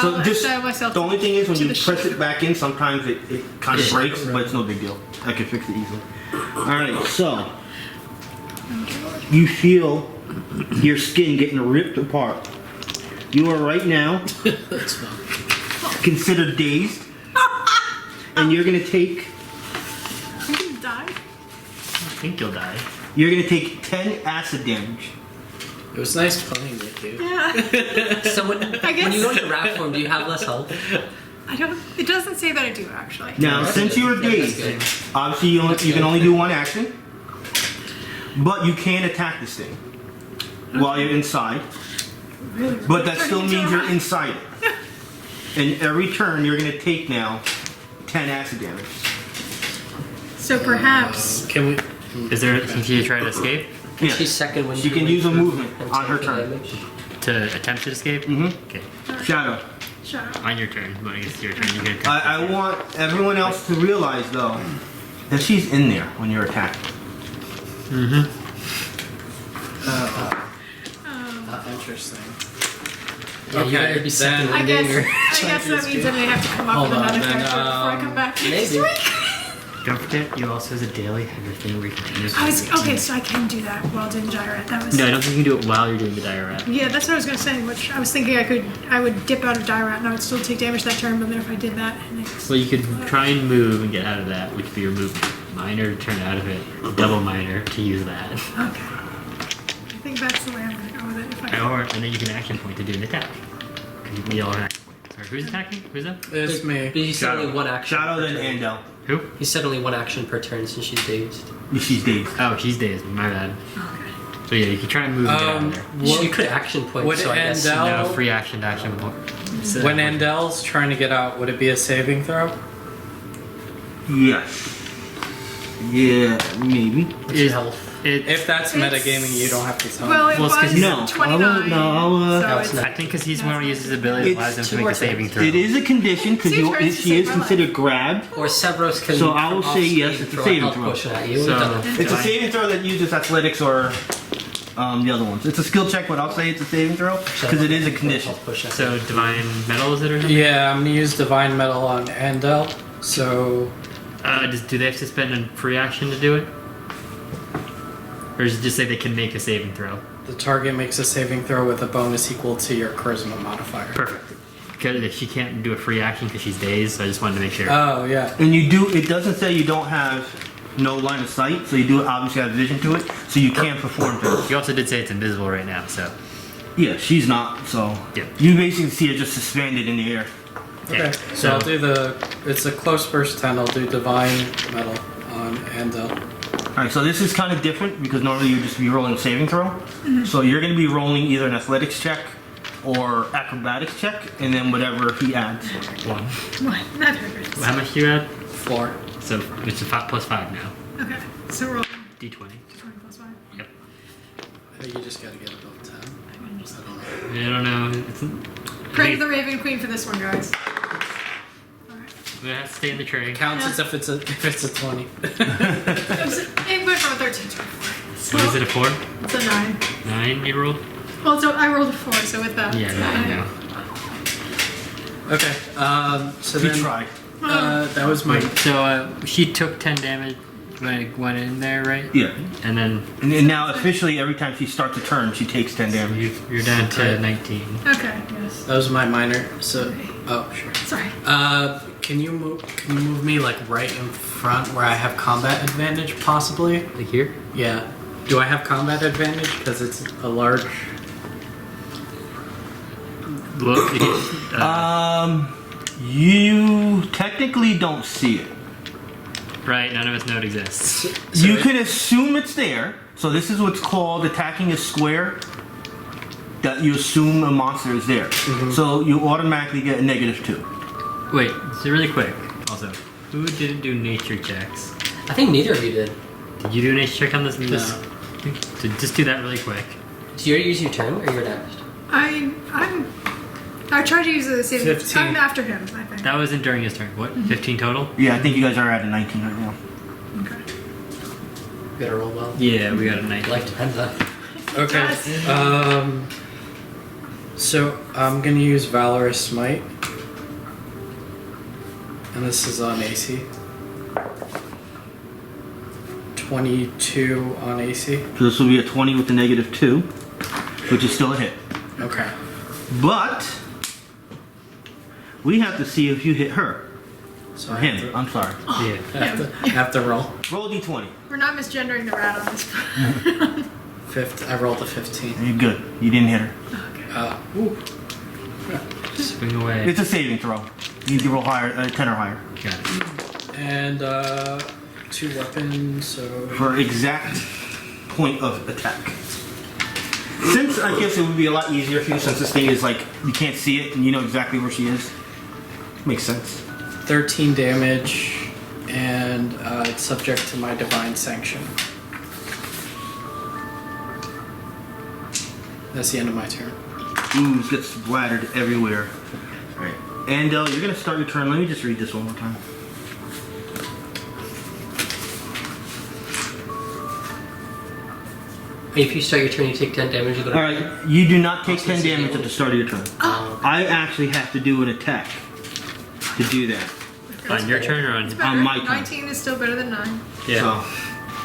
So I'll this, exile myself the only thing is when to you the press ship. it back in, sometimes it kind of breaks, but it's no big deal. I can fix it easily. Alright, so you feel your skin getting ripped apart. You are right now considered dazed, and you're gonna take I'm gonna die. I think you'll die. you're gonna take 10 acid damage. It was nice playing with you. Yeah. Someone. I guess- When you go into rat form, do you have less health? I don't. It doesn't say that I do actually. Now, since you're Yeah, that's dazed, good. obviously you can only do one action, but you can attack this thing while you're inside. Really? But that still Turning means into a you're rat. inside it. And every turn you're gonna take now 10 acid damage. So perhaps. Can we? Is there? Can she try to escape? Yeah. She's second when She can use a movement and on her take turn. damage. To attempt to escape? Mm-hmm. Okay. Shadow. Shut up. On your turn. When it gets to your turn, you can attempt. I want everyone else to realize though that she's in there when you're attacking. Interesting. Yeah, you better be second I winding guess. or. I guess that means that I have to come up Hold with on, another then, character before I come back next maybe. week. Don't forget, you also has a daily header thing where you continue. I was okay, so I can do that while doing Gyrat. That was. No, I don't think you can do it while you're doing the diorite. Yeah, that's what I was gonna say. Which I was thinking I would dip out of Gyrat and I would still take damage that turn. But then if I did that, and it's, Well, you could try and move and get out of that, which would be your movement. Minor to turn out of it, double minor to use that. okay. I think that's the way I'm gonna go with it. If I Or, and then you can action point to do an attack. Because you can yell an action point. Sorry, who's attacking? Who's that? It's me. But he said only one action. Shadow per then turn. Andel. Who? He said only one action per turn since she's dazed. She's dazed. Oh, she's dazed. My bad. okay. So yeah, you can try and move and get out of there. You could action point, Would so I guess. Andel- No, free action to action point. So- When Andel's trying to get out, would it be a saving throw? Yes. Yeah, maybe. What's your health? If that's metagaming, you don't have to tell Well, me. it Well, it's 'cause was he's- No, 29. I'll, so it's it's, not. I think because he's one who uses his ability that allows him It's to two make more a saving turns. throw. It is a condition because Two turns to she save is my considered grabbed. Or Sevros can. So I will from say off-screen yes, it's a throw saving health throw. potion at you. So- We've done that. It's a saving throw that uses athletics or the other ones. It's a skill check, but I'll say it's a saving throw because it is a condition. Health potion. So divine metal is it or something? Yeah, I'm gonna use Divine Metal on Andel. So Do they have to spend a free action to do it? Or does it just say they can make a saving throw? The target makes a saving throw with a bonus equal to your charisma modifier. Perfect. Because she can't do a free action because she's dazed, so I just wanted to make sure. Oh, yeah. And you do. It doesn't say you don't have no line of sight, so you do obviously have vision to it, so you can perform things. You also did say it's invisible right now, so. Yeah, she's not. So Yeah. you basically see her just suspended in the air. Okay, so I'll do it's a close burst 10, I'll do Divine Metal on Andel. All right, so this is kind of different because normally you just be rolling a saving throw. So you're going to be rolling either an athletics check or acrobatics check, and then whatever he adds. 1. What? That hurts. How much do you add? 4. So it's a 5 plus 5 now. Okay, so roll D20. 20 plus 5. Yep. I think you just gotta get above 10. I don't know. I don't know. It's, Pray to the Raven Queen for this one, guys. Alright. we have to stay in the tray. Counts as if it's a 20. It went from a 13 to a 4. What is it, a 4? It's a 9. 9 you rolled? Well, so I rolled a 4, so with that. Yeah, 9 now. Okay, so He then tried. that was my So she took 10 damage when it went in there, right? Yeah. And then And then now officially, every time she starts a turn, she takes 10 damage. you're down to 19. Okay, yes. that was my minor. So sure. Sorry. Can you move me like right in front where I have combat advantage possibly? Like here? Yeah. Do I have combat advantage because it's a large? Look, You technically don't see it. right, none of us know it exists. You can assume it's there. So this is what's called attacking a square. That you assume a monster is there. So you automatically get a -2. Wait, so really quick. Also, who didn't do nature checks? I think neither of you did. Did you do a nature check on this? No. So just do that really quick. So you already used your turn, or you're next? I tried to use the same. 15. I'm after him, I think. That wasn't during his turn. What? 15 total? Yeah, I think you guys are at a 19 right now. Okay. You gotta roll well. Yeah, we got a 19. Life depends on. Okay. Yes. So I'm gonna use Valorous Smite, and this is on AC. 22 on AC. So this will be a 20 with the -2, which is still a hit. Okay. But we have to see if you hit her. So Or I him. have to, I'm sorry. Yeah. I have to roll. Roll D20. We're not misgendering the rat on this. I rolled a 15. You're good. You didn't hit her. Ooh. Swing away. It's a saving throw. You need to roll higher, 10 or higher. Got it. And 2 weapons. So For exact point of attack. Since I guess it would be a lot easier for you since this thing is like, you can't see it and you know exactly where she is. Makes sense. 13 damage, and it's subject to my divine sanction. That's the end of my turn. Ooze gets splattered everywhere. Alright. Andel, you're gonna start your turn. Let me just read this one more time. If you start your turn, you take 10 damage. You go to Alright, you do not take 10 damage at the start of your turn. Oh. I actually have to do an attack to do that. On your turn or on? Better. On my turn. 19 is still better than 9. Yeah. So,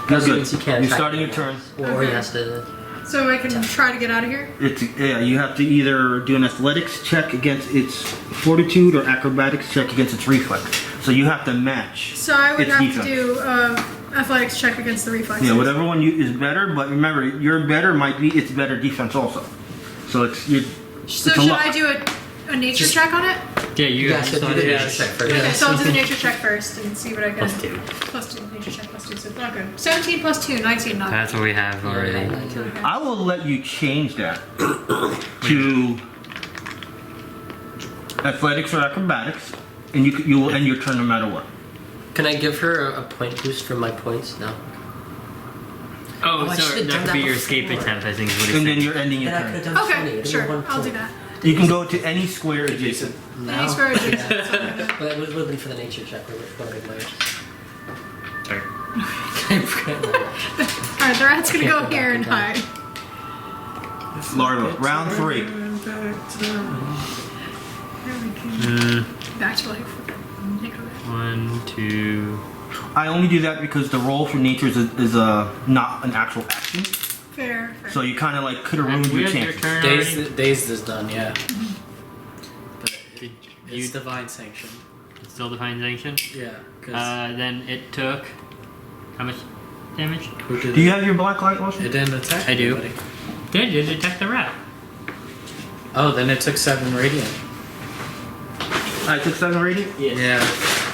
that's good. Means you can't You're attack starting your anyone turn. else. Or he has to. So I can try to get out of here? Yeah, you have to either do an athletics check against its fortitude or acrobatics check against its reflex. So you have to match. So I would its have defense. to do athletics check against the reflexes. Yeah, whatever one is better, but remember, your better might be its better defense also. So it's So it's a should lot. I do a nature check on it? Yeah, you Yeah, guys so do saw the it. nature check first. Okay, so I'll do the nature check first and see what I get. +2. +2, nature check +2, so not good. 17 + 2, 19, not That's what we have already. good. Okay. I will let you change that to athletics or acrobatics, and you will end your turn no matter what. Can I give her a point boost from my points? No. Oh, I so should've that done could that be your escape before. attempt, I think is what he's And then saying. you're ending your Then I could turn. have done 20. Okay, It'd sure, be 1 I'll do point. that. You can go to any square adjacent. Any square adjacent, so I'm gonna- But it would have been for the nature check, or which one of my. Sorry. Alright, the rat's gonna Can't go go here back and in hide. time. Larva, round 3. There we go. Back to life. Take it away. 1, 2. I only do that because the roll for nature is not an actual action. Fair. So you kind of like could have ruined We your had your chances. turn already? Dazed is done, yeah. But Did it's you divine sanction. still define sanction? Yeah, because Then it took how much damage? who did Do you it? have your black light lotion? It didn't attack I do. anybody. Did you detect the rat? Oh, then it took 7 radiant. I took 7 radiant. Yeah,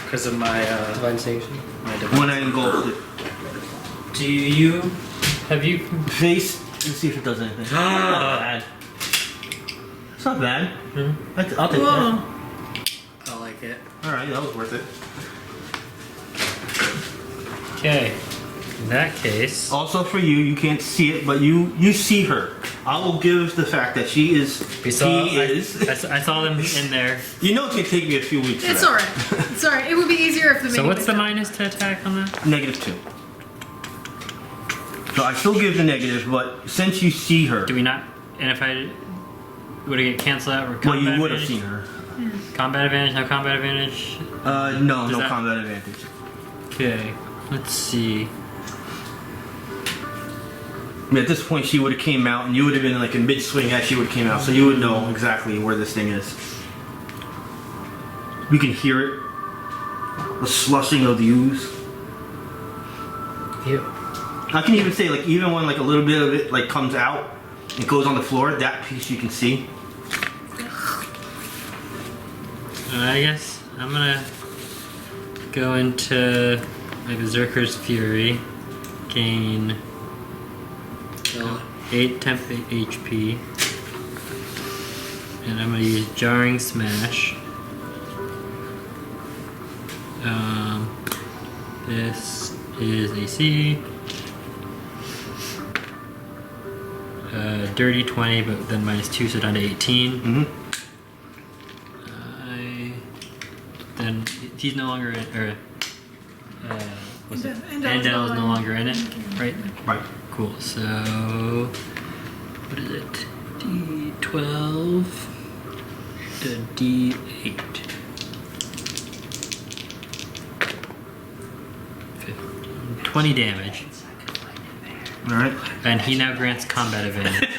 because of my Divine sanction. my divine. When I engulfed it. Do you have you? Face. Let's see if it does anything. Not bad. It's not bad. I'll take that. Whoa. I like it. All right, that was worth it. Okay. In that case, Also for you, you can't see it, but you see her. I will give the fact that she is. we saw. I saw them in there. You know it's gonna take me a few weeks. for It's that. alright. It's alright. It would be easier if the So mini what's was the done. minus to attack on that? -2. So I still give the negative, but since you see her, Do we not? And if I would it get canceled out? Or well, combat you would have advantage? seen her. Combat advantage? No combat advantage. No, Does no that- combat advantage. Okay. Let's see. I mean, at this point, she would have came out, and you would have been like in mid swing as she would have came out, so you would know exactly where this thing is. You can hear it, the slushing of the ooze. Ew. I can even say, like, even when like a little bit of it like comes out, it goes on the floor. That piece you can see. I guess I'm gonna go into my Berserker's Fury, gain 8 temp HP, and I'm gonna use Jarring Smash. This is AC. Dirty 20, but then -2, so down to 18. Mm-hmm. Then he's no longer in, or what's it? Andel is Andel is no longer in it, right? Right. Cool. So what is it? D12 to D8. 15, 20 damage, All right. and he now grants combat advantage.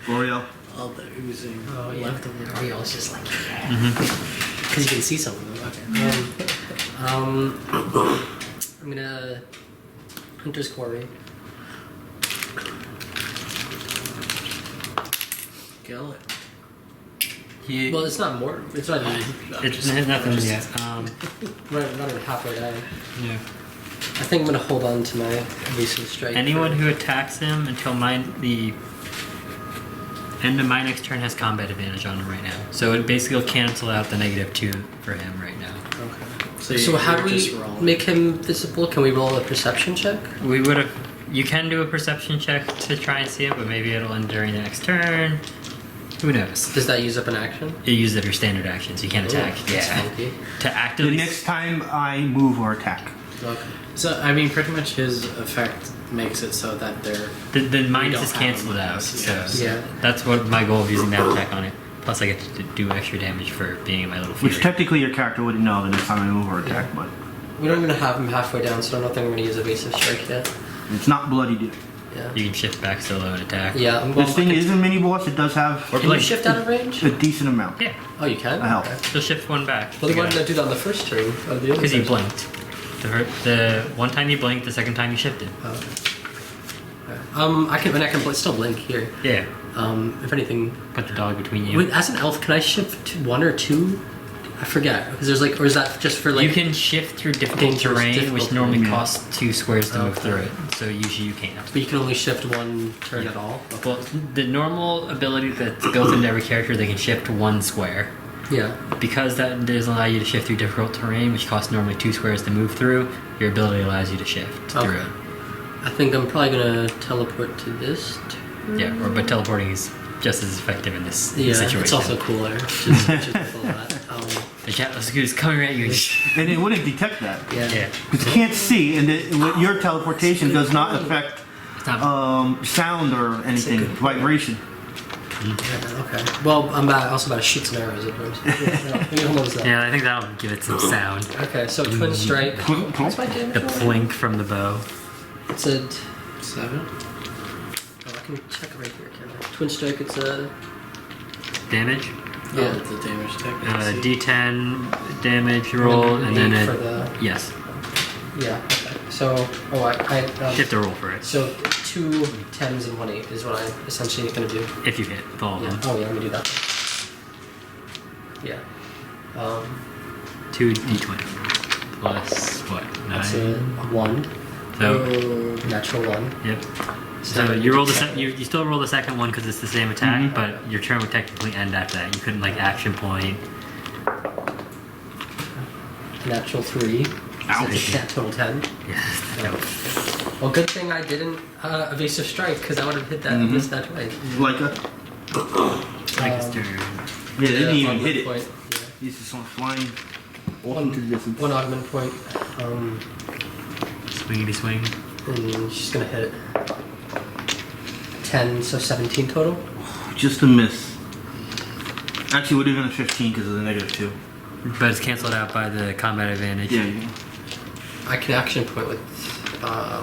Auriel. All the oozing Oh, yeah. left over. Ariel's just like, because you can see some of them. Okay. I'm gonna Hunter's Quarry. Kill it. He, Well, it's not more. It's not even. it's nothing yet. Not even halfway down. Yeah. I think I'm gonna hold on to my evasive strike. Anyone for- who attacks him until the end of my next turn has combat advantage on him right now. So it basically will cancel out the -2 for him right now. Okay. So how do we make him visible? Can we roll a perception check? We would have. You can do a perception check to try and see it, but maybe it'll end during the next turn. Who knows? Does that use up an action? You use it for standard actions. You can't attack. Ooh, that's funky. To The actively. next time I move or attack. Okay. So I mean, pretty much his effect makes it so that they're. The minus don't is have canceled them, out. So Yeah. that's what my goal of using that attack on it. Plus, I get to do extra damage for being in my little Which fury. technically your character wouldn't know the next time I move or attack, but We don't even have him halfway down, so I don't think we're gonna use evasive strike yet. it's not bloody. Yeah. You can shift back solo and attack. Yeah. This thing is a mini boss. It does have Or Can you blink. shift out of range? a decent amount. Yeah, Oh, you can. I help. Okay. just shift one back. Well, why didn't I do that on the first turn? Or the other Because you turn? blinked. The one time you blinked, the second time you shifted. Oh, okay. I can still blink here. Yeah. If anything, Put the dog between you. wait, as an elf, can I shift 1 or 2? I forget because there's like, or is that just for like? You can shift through difficult Dangerous terrain, difficult which normally terrain. costs 2 squares to move Okay. through it. So usually you can't. But you can only shift 1 turn at all. Well, the normal ability that's built into every character, they can shift 1 square. Yeah. Because that doesn't allow you to shift through difficult terrain, which costs normally 2 squares to move through, your ability allows you to shift through Okay. it. I think I'm probably gonna teleport to this. Yeah, but teleporting is just as effective in this Yeah, situation. it's also cooler. Just full of that. The Atlas is coming at you. And it wouldn't detect that. Yeah. Yeah. Because you can't see, and your teleportation does not affect It's not, sound or anything, good point. vibration. Yeah, okay. Well, I'm also about to shoot some arrows at them. Maybe hold on to that. yeah, I think that'll give it some sound. Okay, so twin strike. What's my damage The roll? plink from the bow. It's a 7. can check it right here, can I? Twin Strike, it's a... Damage. Yeah, it's a damage type. D10 damage roll, and then for the... yes. Yeah, okay. So, You have to roll for it So 2 10s and 1 8 is what I'm essentially going to do. if you hit with all of Yeah. them. Oh yeah, let me do that. Yeah. 2 d20 plus what? 9. That's a 1. So Natural 1. yep. So you roll the you still roll the second one because it's the same attack, but your turn would technically end after that. You couldn't like action point. Natural 3. Ouch. Yeah, total 10. Yes. Well, good thing I didn't evasive strike because I would have hit that missed that twice. Like a. Like his turn. Yeah, they didn't even hit it. Point. Yeah. He's just on flying off into the distance. 1 augment point. Swingity swing. And she's gonna hit 10, so 17 total. Just a miss. Actually, would have been a 15 because of the -2. But it's canceled out by the combat advantage. Yeah. I can action point with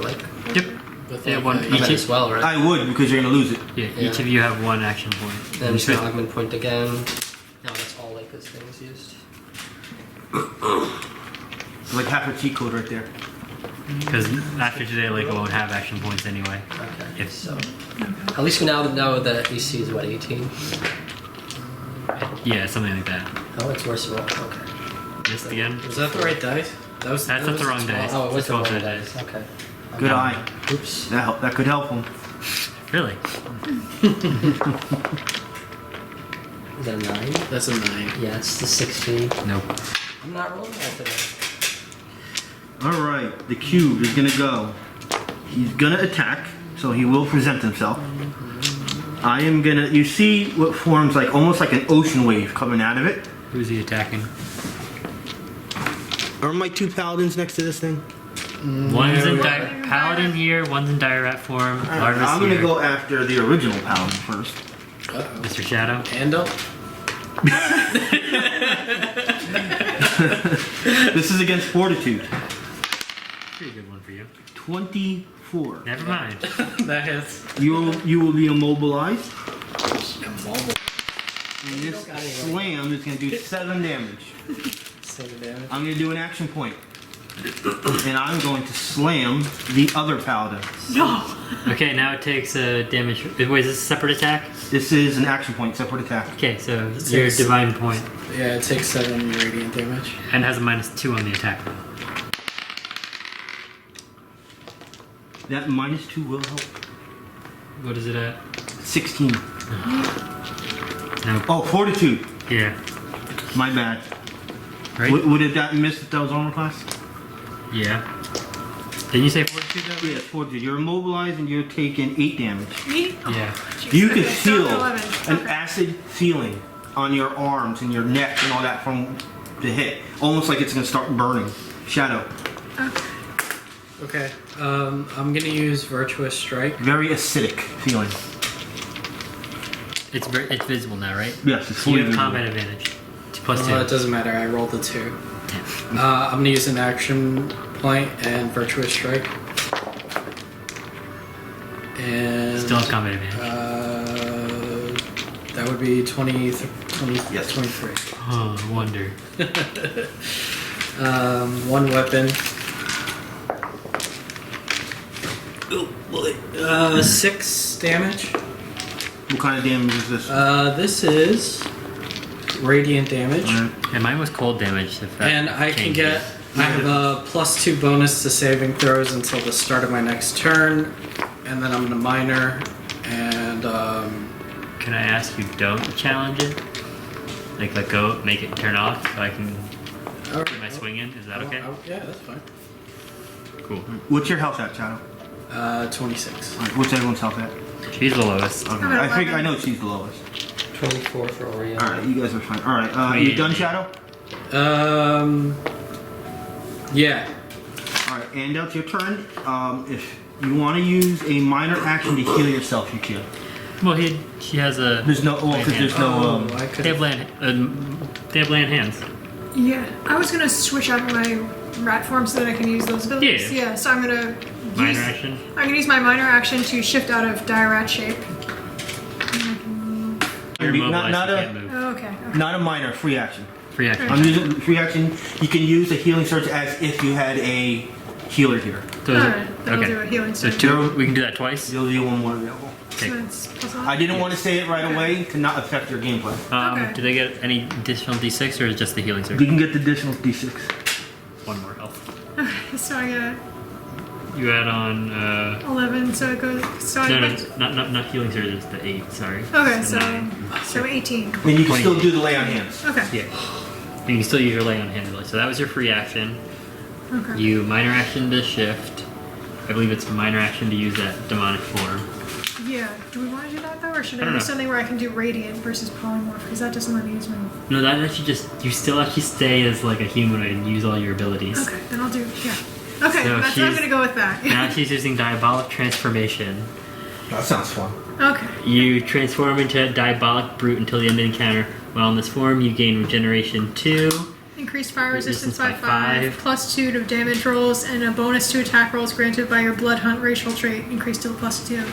like Yep. With Yeah, like one a- each. as well, right? I would because you're gonna lose it. Yeah, each of you have 1 action point. Then I'm just gonna augment point again. No, that's all like this thing is used. It's like half a cheat code right there. Because after today, like, I won't have action points anyway. Okay. If So at least we now know that AC is what 18. yeah, something like that. Oh, it's worse roll. Okay. Missed again. Was that the right dice? That's that not the wrong 12. dice. Oh, it was the 12 wrong dice. dice. Okay. Good eye. Oops. That could help him. Really? Is that a 9? That's a 9. Yeah, it's the 16. Nope. I'm not rolling that today. All right, the cube is gonna go. He's gonna attack, so he will present himself. I am gonna. You see what forms like almost like an ocean wave coming out of it. Who's he attacking? Are my 2 paladins next to this thing? One's in Paladin here, one's in dire rat form. Larva's I'm gonna here. go after the original paladin first. Uh-oh. Mr. Shadow. Andel? This is against fortitude. Pretty good one for you. 24. Never mind. That hits. You will be immobilized. Immobile. And this slam is gonna do 7 damage. 7 damage. I'm gonna do an action point. And I'm going to slam the other paladin. No. Okay, now it takes damage. Wait, is this a separate attack? This is an action point, separate attack. Okay, so It your takes- divine point Yeah, it takes 7 radiant damage. and has a -2 on the attack roll. That -2 will help. What is it at? 16. No. Oh, fortitude. Yeah. My bad. Right? Would have that missed if that was armor class? Yeah. Didn't you say fortitude though? Yes, fortitude. You're immobilized and you're taking 8 damage. Me? Oh, Yeah. jeez. You can Okay, so feel 11. an Okay. acid feeling on your arms and your neck and all that from the hit. Almost like it's going to start burning. Shadow. Okay. Okay. I'm gonna use Virtuous Strike. Very acidic feeling. It's visible now, right? Yes, it's So fully you have visible. combat advantage. It's +2. It doesn't matter. I rolled a 2. Yeah. I'm gonna use an action point and Virtuous Strike. And Still have combat advantage. that would be 20, 20 Yes. 23. Oh, I wonder. 1 weapon. 6 damage. What kind of damage is this? This is radiant damage. Alright. And mine was cold damage. If that And I can changes. I have a +2 bonus to saving throws until the start of my next turn, and then I'm gonna minor, and Can I ask you don't challenge it? Like let go, make it turn off so I can get my swing in? Is that okay? Yeah, that's fine. Cool. What's your health at, Shadow? 26. Alright, what's everyone's health at? She's the lowest. Okay. I'm at I think 11. I know she's the lowest. 24 for Auriel. Alright, you guys are fine. Alright, Wait. you done, Shadow? Yeah. Alright, Andel, it's your turn. If you want to use a minor action to heal yourself, you can. Well, she has a. There's no, well, because there's no, I They could. have land. They have land hands. Yeah, I was gonna switch out my rat form so that I can use those abilities. Yeah. Yeah, so I'm gonna Minor action. I'm gonna use my minor action to shift out of dire rat shape. You're Not- immobilized, not you a- can't move. Oh, okay. Not a minor, free action. Free action. I'm using free action. You can use a healing surge as if you had a healer here. So is it- Alright, then I'll do a healing So surge. two. We can do that twice. You'll do one more available. So Okay. that's +1. I didn't want to say it right away to not affect your gameplay. Okay. Do they get any additional d6 or is it just the healing surge? You can get the additional d6. One more health. So I get You add on. 11, so it goes. So I No, get. not healing surge. It's the 8. Sorry. Okay, So so 9. 18. And you can 20. still do the lay on hands. Okay. Yeah. You can still use your lay on hand ability. So that was your free action. Okay. You minor action to shift. I believe it's minor action to use that demonic form. Yeah. Do we want to do that though, or should I I don't do know. something where I can do radiant versus polymorph? Because that doesn't let me use my. No, that actually just you still actually stay as like a humanoid and use all your abilities. Okay, then I'll do. Yeah. Okay, So I'm she's- gonna go with that. Now she's using diabolic transformation. That sounds fun. Okay. You transform into a diabolic brute until the end of the encounter. While in this form, you gain regeneration 2. Increased fire resistance Resistance by by 5, five. +2 to damage rolls, and a bonus to attack rolls granted by your blood hunt racial trait, increased to +2.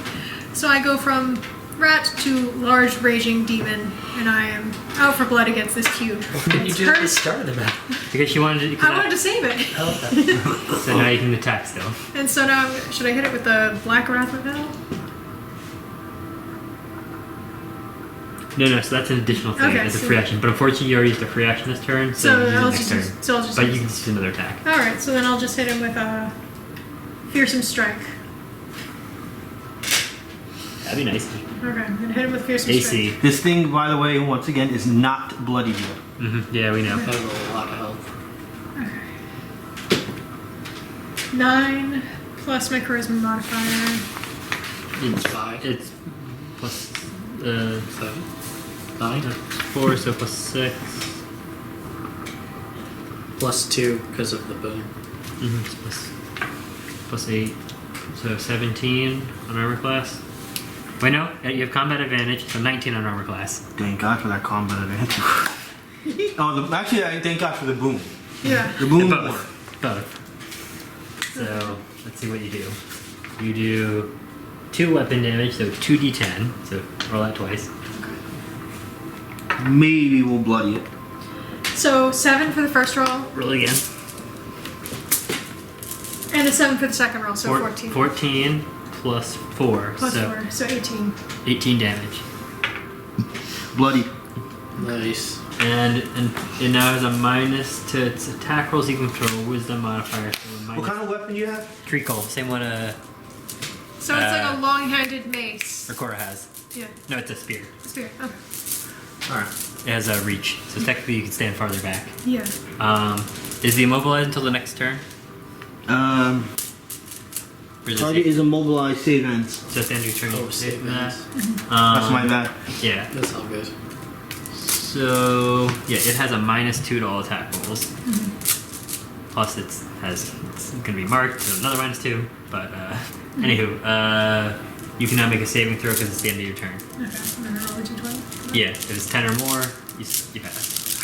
So I go from rat to large raging demon, and I am out for blood against this cube. What did you It's do at the hers. start of the battle? Because she wanted to. I wanted to save it. I love that. So now you can attack still. And so now, should I hit it with the Black Wrath of Hell? No, so that's an additional thing. Okay, It's a so- free action. But unfortunately, you already used a free action this turn, so, So you use it I'll next just, turn. so I'll just. But you can just do another attack. All right, so then I'll just hit him with a fearsome strike. That'd be nice. Okay, I'm gonna hit him with fearsome AC. This thing, by the way, once again, is not bloody yet. Yeah, we know. I have a lot of health. strike. 9 plus my charisma modifier. It's 5. It's plus 7. 9. 4, so plus 6. +2 because of the boom. It's plus 8. So 17 on armor class. Wait, no, you have combat advantage, so 19 on armor class. Thank God for that combat advantage. Actually, I thank God for the boom. Yeah. The boom. Both. Both. So let's see what you do. You do 2 weapon damage, so 2d10. So roll that twice. Maybe we'll bloody it. So 7 for the first roll, Roll again. and a 7 for the second roll, so 14. 14 plus 4, Plus so 4, so 18. 18 damage. Bloody. Nice. And it now has a minus to its attack rolls. You can throw a wisdom modifier. So a minus What kind of weapon do you have? treacle, same one So it's like a long-handed mace. Ricora has. Yeah, No, it's a spear. spear. Okay. Alright. It has a reach, so technically you can stand farther back. Yeah. Is he immobilized until the next turn? Um, Or is it target save- is immobilized, save ends. just end your turn? Oh, you save save that. ends. That's my bad. Yeah. That's all good. So yeah, it has a -2 to all attack rolls. Plus it's gonna be marked, so another -2. But anywho, you can now make a saving throw because it's the end of your turn. Okay, I'm gonna roll a d20. Yeah, if it's 10 or more, you pass.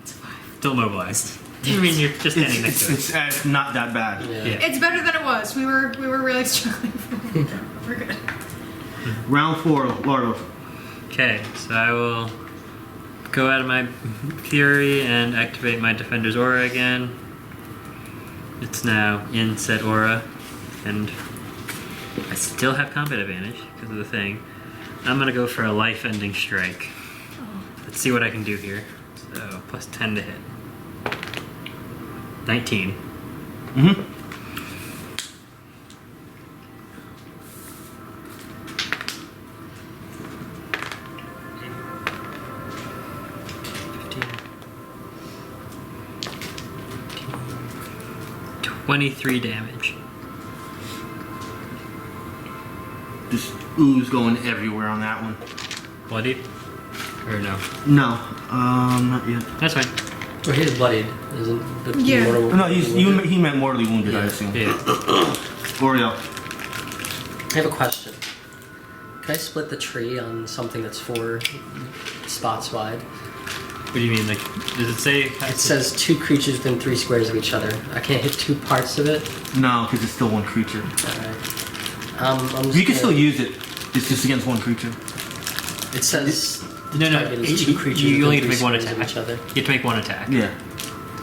It's a 5. Still mobilized. I mean, you're just standing next to it. It's not that bad. Yeah. It's better than it was. We were really struggling for it. We're good. Round 4, Larva. Okay, so I will go out of my Fury and activate my Defender's Aura again. It's now in said aura, and I still have combat advantage because of the thing. I'm gonna go for a life-ending strike. Let's see what I can do here. So plus 10 to hit. 19. Mm-hmm. $23 damage. Just ooze going everywhere on that one. Bloodied? Or no? No, not yet. That's fine. Oh, he's bloodied, isn't the Yeah. mortal? No, he meant mortally wounded, I assume. Yeah. Auriel. I have a question. Can I split the tree on something that's 4 spots wide? What do you mean? Like, does it say? It says 2 creatures within 3 squares of each other. I can't hit 2 parts of it. No, because it's still one creature. Alright. I'm just You can gonna- still use it. It's just against one creature. It says No. target is 2 creatures You only within have to 3 make one squares of attack. each other. You have to make one attack. Yeah.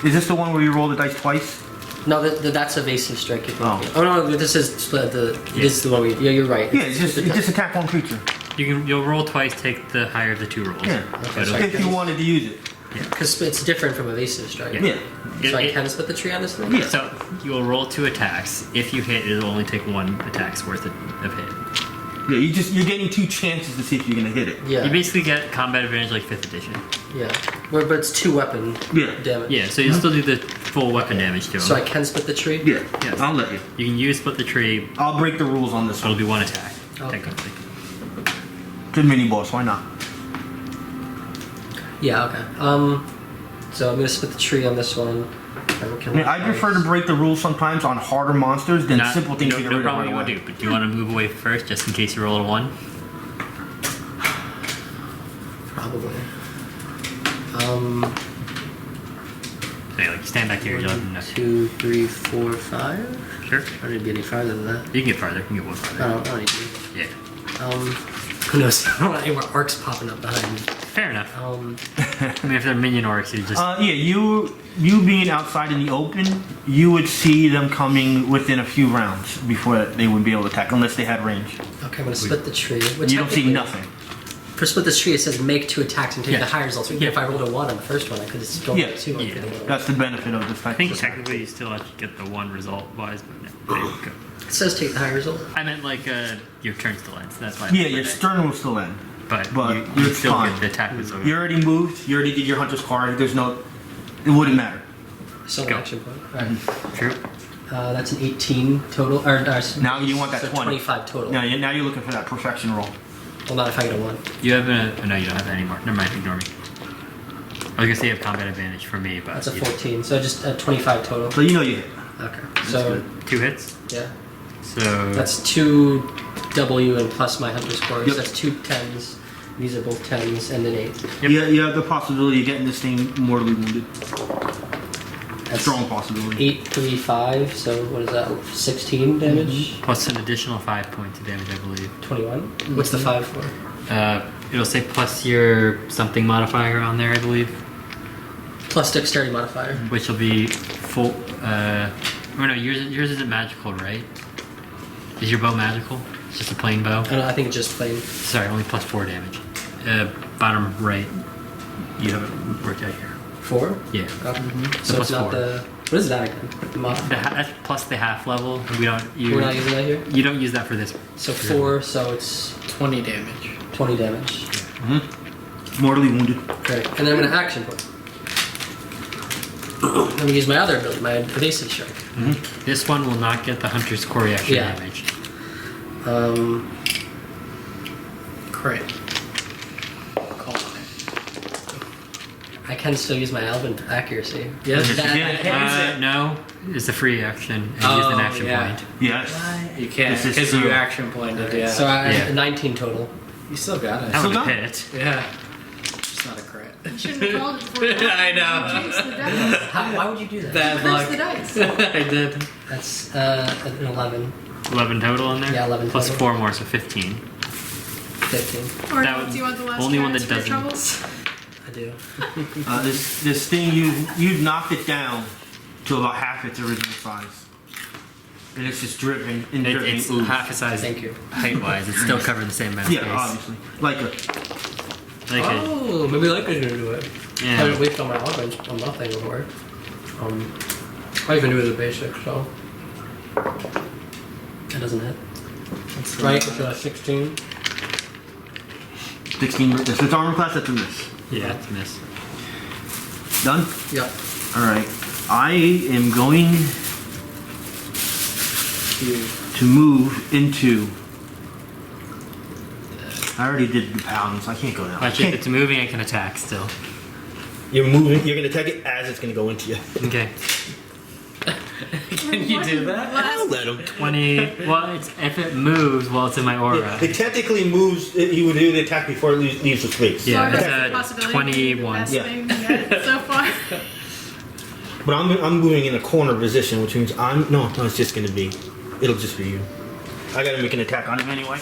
Is this the one where you roll the dice twice? No, that's evasive strike. Oh. No, this is split. It is the one we. Yeah, you're right. Yeah, it's just attack one creature. You'll roll twice. Take the higher of the 2 rolls. Yeah. But sorry. If you wanted to use it. Because it's different from evasive strike. Yeah. Yeah. So I It- can split the tree on this thing? Yeah. So you will roll 2 attacks. If you hit, it'll only take 1 attack's worth of hit. Yeah, you're getting 2 chances to see if you're gonna hit it. Yeah. You basically get combat advantage like 5th edition. Yeah. But it's 2 weapon Yeah. damage. Yeah, so you'll still do the full weapon damage to him. So I can split the tree? Yeah. Yes. I'll let you. You can use split the tree. I'll break the rules on this It'll one. be 1 attack. Okay. Technically. Good mini boss. Why not? Yeah, okay. So I'm gonna split the tree on this one. I mean, I prefer to break the rules sometimes on harder monsters than simple things to get No rid of problem right you want away. to do, but do you want to move away first just in case you roll a 1? Probably. Okay, like stand back here. You'll have enough. 2, 3, 4, 5? Sure. I don't need to be any farther than that. You can get farther. You can get 1 farther. I don't need to. Yeah. Who knows? I don't want any more orcs popping up behind me. Fair enough. Um, I mean, if they're minion orcs, you just. Yeah, you being outside in the open, you would see them coming within a few rounds before they would be able to attack, unless they had range. okay, I'm gonna split the tree. Which You don't see technically- nothing. For split this tree, it says make 2 attacks and take Yeah. the higher result. So even if I rolled a 1 on the first one, I could just go Yeah. with 2. Yeah. That's the benefit of this I type think of system. technically you still have to get the 1 result wise, but no. There you go. It says take the higher result. I meant like your turn still ends. That's why. I Yeah, split your it. stern will still end. But you it's still fine. get the attack result. You already moved. You already did your hunter's card. There's no. It wouldn't matter. Still an Go. action point. Alright. True. That's an 18 total. Now you want that so 20. 25 total. Now you're looking for that perfection roll. Well, not if I get a 1. You have no, you don't have that anymore. Never mind. Ignore me. I was gonna say you have combat advantage for me, but That's a you- 14. So just 25 total. So you know you hit. Okay. So, 2 hits. yeah. So That's 2 W and plus my hunter scores. Yep. That's 2 10s. These are both 10s and an 8. Yep. You have the possibility of getting this thing mortally wounded. That's Strong possibility. 8, 3, 5. So what is that? 16 damage? plus an additional 5 points of damage, I believe. 21? What's the 5 for? It'll say plus your something modifier on there, I believe, Plus dexterity modifier. which will be full. Oh no, yours isn't magical, right? Is your bow magical? It's just a plain bow. I don't know, I think it's just plain. Sorry, only plus 4 damage. Bottom right. You have it worked out here. 4? Yeah. Okay. So So plus it's not 4. the. What is that again? That's plus the half level. We're not using that here? You don't use that for this. So 4, so it's 20 damage. 20 damage. Mortally wounded. Great. And then I'm going to action point. I'm going to use my other ability, my evasive strike. This one will not get the hunter's core reaction Yeah. damage. Crit. Call on it. I can still use my elven accuracy. Yes, Yes, you can. No, it's a free action and use an action point. Yes. You can't This is because true. you action pointed. Yeah. So I Yeah. 19 total. you still got it. That So would done. hit. Yeah. It's not a crit. You shouldn't have called it before. I know. Jinx the dice. Why would you do that? Bad Curse luck. the dice. I did. That's an 11, 11 total in there? Yeah, 11 Plus total. 4 more, so 15. 15. Or That would- do you want the last only one guys that for doesn't. troubles? I do. This thing you've knocked it down to about half its original size, and it's just dripping and dripping. It's ooze. half a size Thank you. height-wise. It's still covering the same amount of Yeah, space. obviously. Like a Like Oh, maybe I could do it. Yeah. I didn't waste all my offense on nothing before. I even do it as a basic, so. That doesn't hit. Right, it's 16. 16. If it's armor class, that's a miss. yeah, it's a miss. Done. Yep. All right. I am going to move into. I already did the Paladin, so I can't go now. Actually, if it's moving, I can attack still. You're moving. You're gonna attack it as it's gonna go into you. Okay. Can you do that? I'll let him. 20. Well, if it moves while it's in my aura. It technically moves. He would do the attack before it leaves the space. Yeah, That's it's a a possibility. 21. Best Yeah. thing yet so far. But I'm moving in a corner position, which means no, it's just gonna be. It'll just be you. I gotta make an attack on him anyway.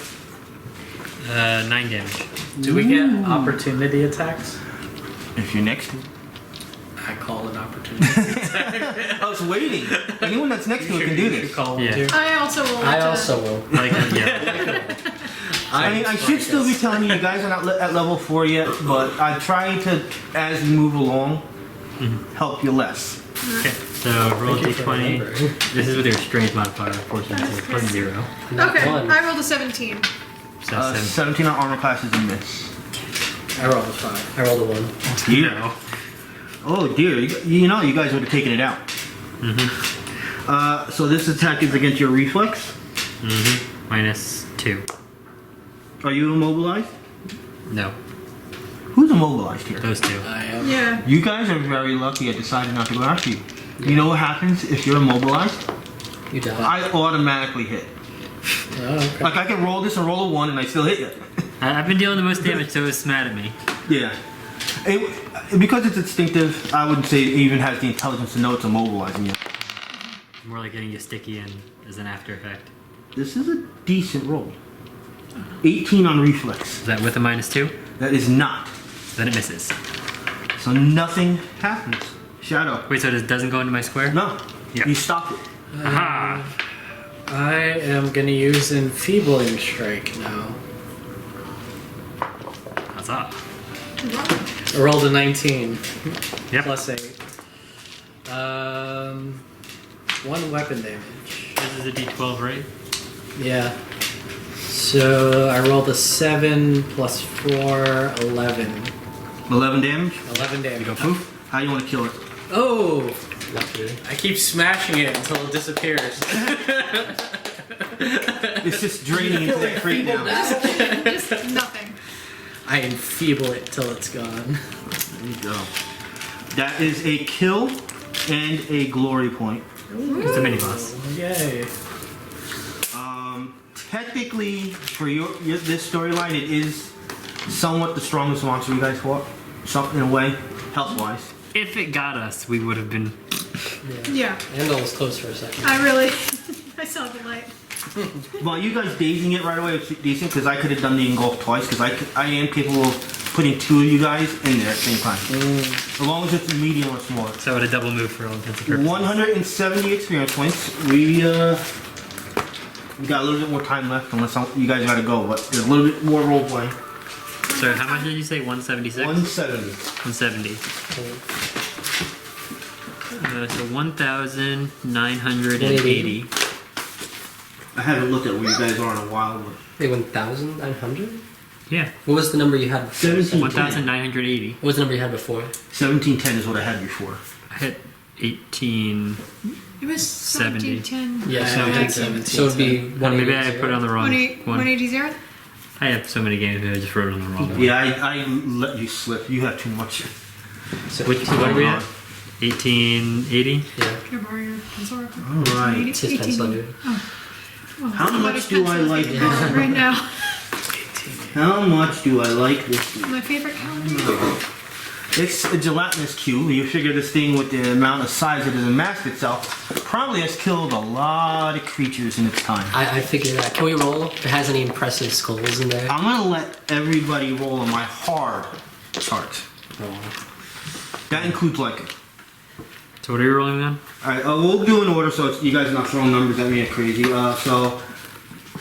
9 damage. Do we get opportunity attacks? If you're next to. I call an opportunity. I was waiting. Anyone that's next to it can do this. Call Yeah. one too. I also will. I also will. Like, yeah. I mean, I should still be telling you guys are not at level 4 yet, but I'm trying to, as we move along, help you less. Okay, so roll Thank you for d20. remembering. This is with your strength modifier, fortunately, plus 0. Okay, One. I rolled a 17. So 7. 17 on armor class is a miss. I rolled a 5. I rolled a 1. Dear. Oh dear, you know you guys would have taken it out. So this attack is against your reflex. Minus 2. Are you immobilized? No, Who's immobilized here? those 2. I am. Yeah. You guys are very lucky I decided not to go after you. You know what happens if you're immobilized? You die. I automatically hit. Oh, okay. Like I can roll this and roll a 1 and I still hit you. I've been dealing the most damage, so it's mad at me. Yeah. Because it's instinctive, I wouldn't say it even has the intelligence to know it's immobilizing you. More like getting you sticky and as an after effect. This is a decent roll. 18 on reflex. Is that with a minus 2? That is not. Then it misses. So nothing happens. Shadow. Wait, so it doesn't go into my square? No. Yeah. You stopped it. Aha! I am gonna use Enfeebling Strike now. Huzzah. I rolled a 19. Yep. Plus 8. 1 weapon damage. This is a d12, right? Yeah. So I rolled a 7 plus 4, 11. 11 damage. 11 damage. How do you want to kill it? Oh! Lucky. I keep smashing it until it disappears. It's just draining into that crate now. Just nothing. I enfeeble it till it's gone. There you go. That is a kill and a glory point. It's a mini boss. Yay. Technically, for this storyline, it is somewhat the strongest monster you guys fought. In a way, health-wise. If it got us, we would have been. Yeah. Andel was close for a second. I really. I saw the light. Well, you guys dazing it right away was decent because I could have done the engulf twice because I am capable of putting 2 of you guys in there at the same time. As long as it's medium or small. So it would a double move for all intents and purposes. 170 experience points. We got a little bit more time left unless you guys gotta go, but there's a little bit more role playing. So how much did you say? 176? 170. 170. So 1,980. I haven't looked at where you guys are in a while, but Wait, 1,900? Yeah. What was the number you had before? 1,980. What was the number you had before? 1710 is what I had before. I hit 18. It was 70. 1710. Yeah, 17. So it would be 180. Maybe I put it on the wrong one. 180. I have so many games that I just wrote it on the wrong one. Yeah, I let you slip. You have too much. So What are we at? 1880? Yeah. Barbarian. Pencil. Alright. It's his pencil, dude. How much do I like this? Right now. How much do I like this? My favorite calendar. It's a gelatinous cube. You figure this thing with the amount of size it has amassed itself probably has killed a lot of creatures in its time. I figured that. Can we roll if it has any impressive skulls in there? I'm gonna let everybody roll on my hard chart. That includes like. So what are you rolling on? Alright, we'll do an order so you guys are not throwing numbers at me like crazy. So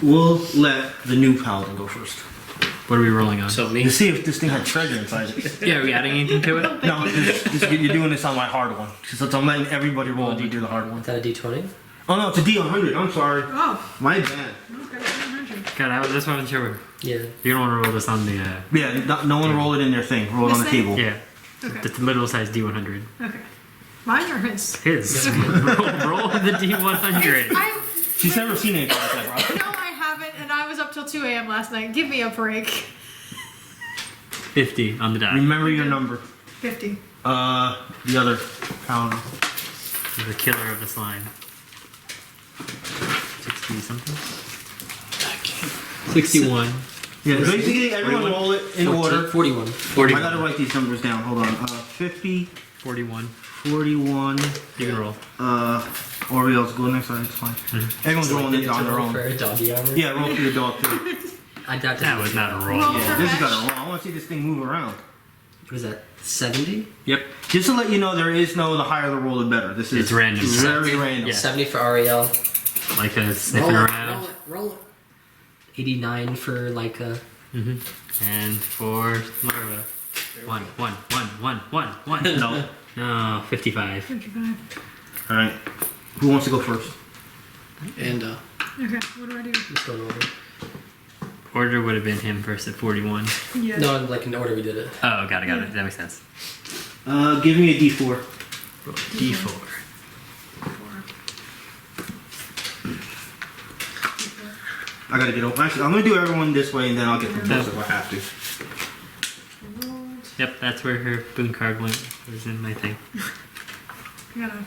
we'll let the new paladin go first. What are we rolling on? So To me. see if this thing had treasure inside it. Yeah, are we adding anything to it? No, you're doing this on my hard one. Since I'm letting everybody roll and you do the hard one. Is that a D20? Oh no, it's a D100. I'm sorry. Oh. My bad. Okay. 100. God, that's why I wasn't sure. Yeah. You don't want to roll this on the. Yeah, no one roll it in their thing. Roll it on the This thing? table. Yeah. Okay. The literal size D100. Okay. Mine or his? His. roll the D100. I She's never seen anything like that, Rob. no, I haven't, and I was up till 2 a.m. last night. Give me a break. 50 on the die. Remember your number. 50. The other paladin. The killer of the slime. 60 something. 61. Yeah, basically everyone 41. roll it in order. 41. 41. I gotta write these numbers down. Hold on. 50, 41. 41. You can roll. Auriel's going next. It's fine. Everyone's rolling it on their own. For a doggy armor. Yeah, roll for your dog too. I doubt That was not a roll. Roll. Yeah, this is got to roll. I want to see this thing move around. What is that? 70? Yep. Just to let you know, there is no the higher the roll, the better. This is It's random. very random. Yeah. 70 for Auriel. Like a sniffing around. Roll it. 89 for Leica. And for Larva. 1. No. No, 55. 55. All right. Who wants to go first? And Okay, what do I do? Just going over. Order would have been him first at 41. Yeah. No, like in order we did it. Oh, got it. That makes sense. Give me a D4. Roll D4. I gotta get over. Actually, I'm gonna do everyone this way, and then I'll get the books if I have to. Yep, that's where her boon card went. Was in my thing. I gotta.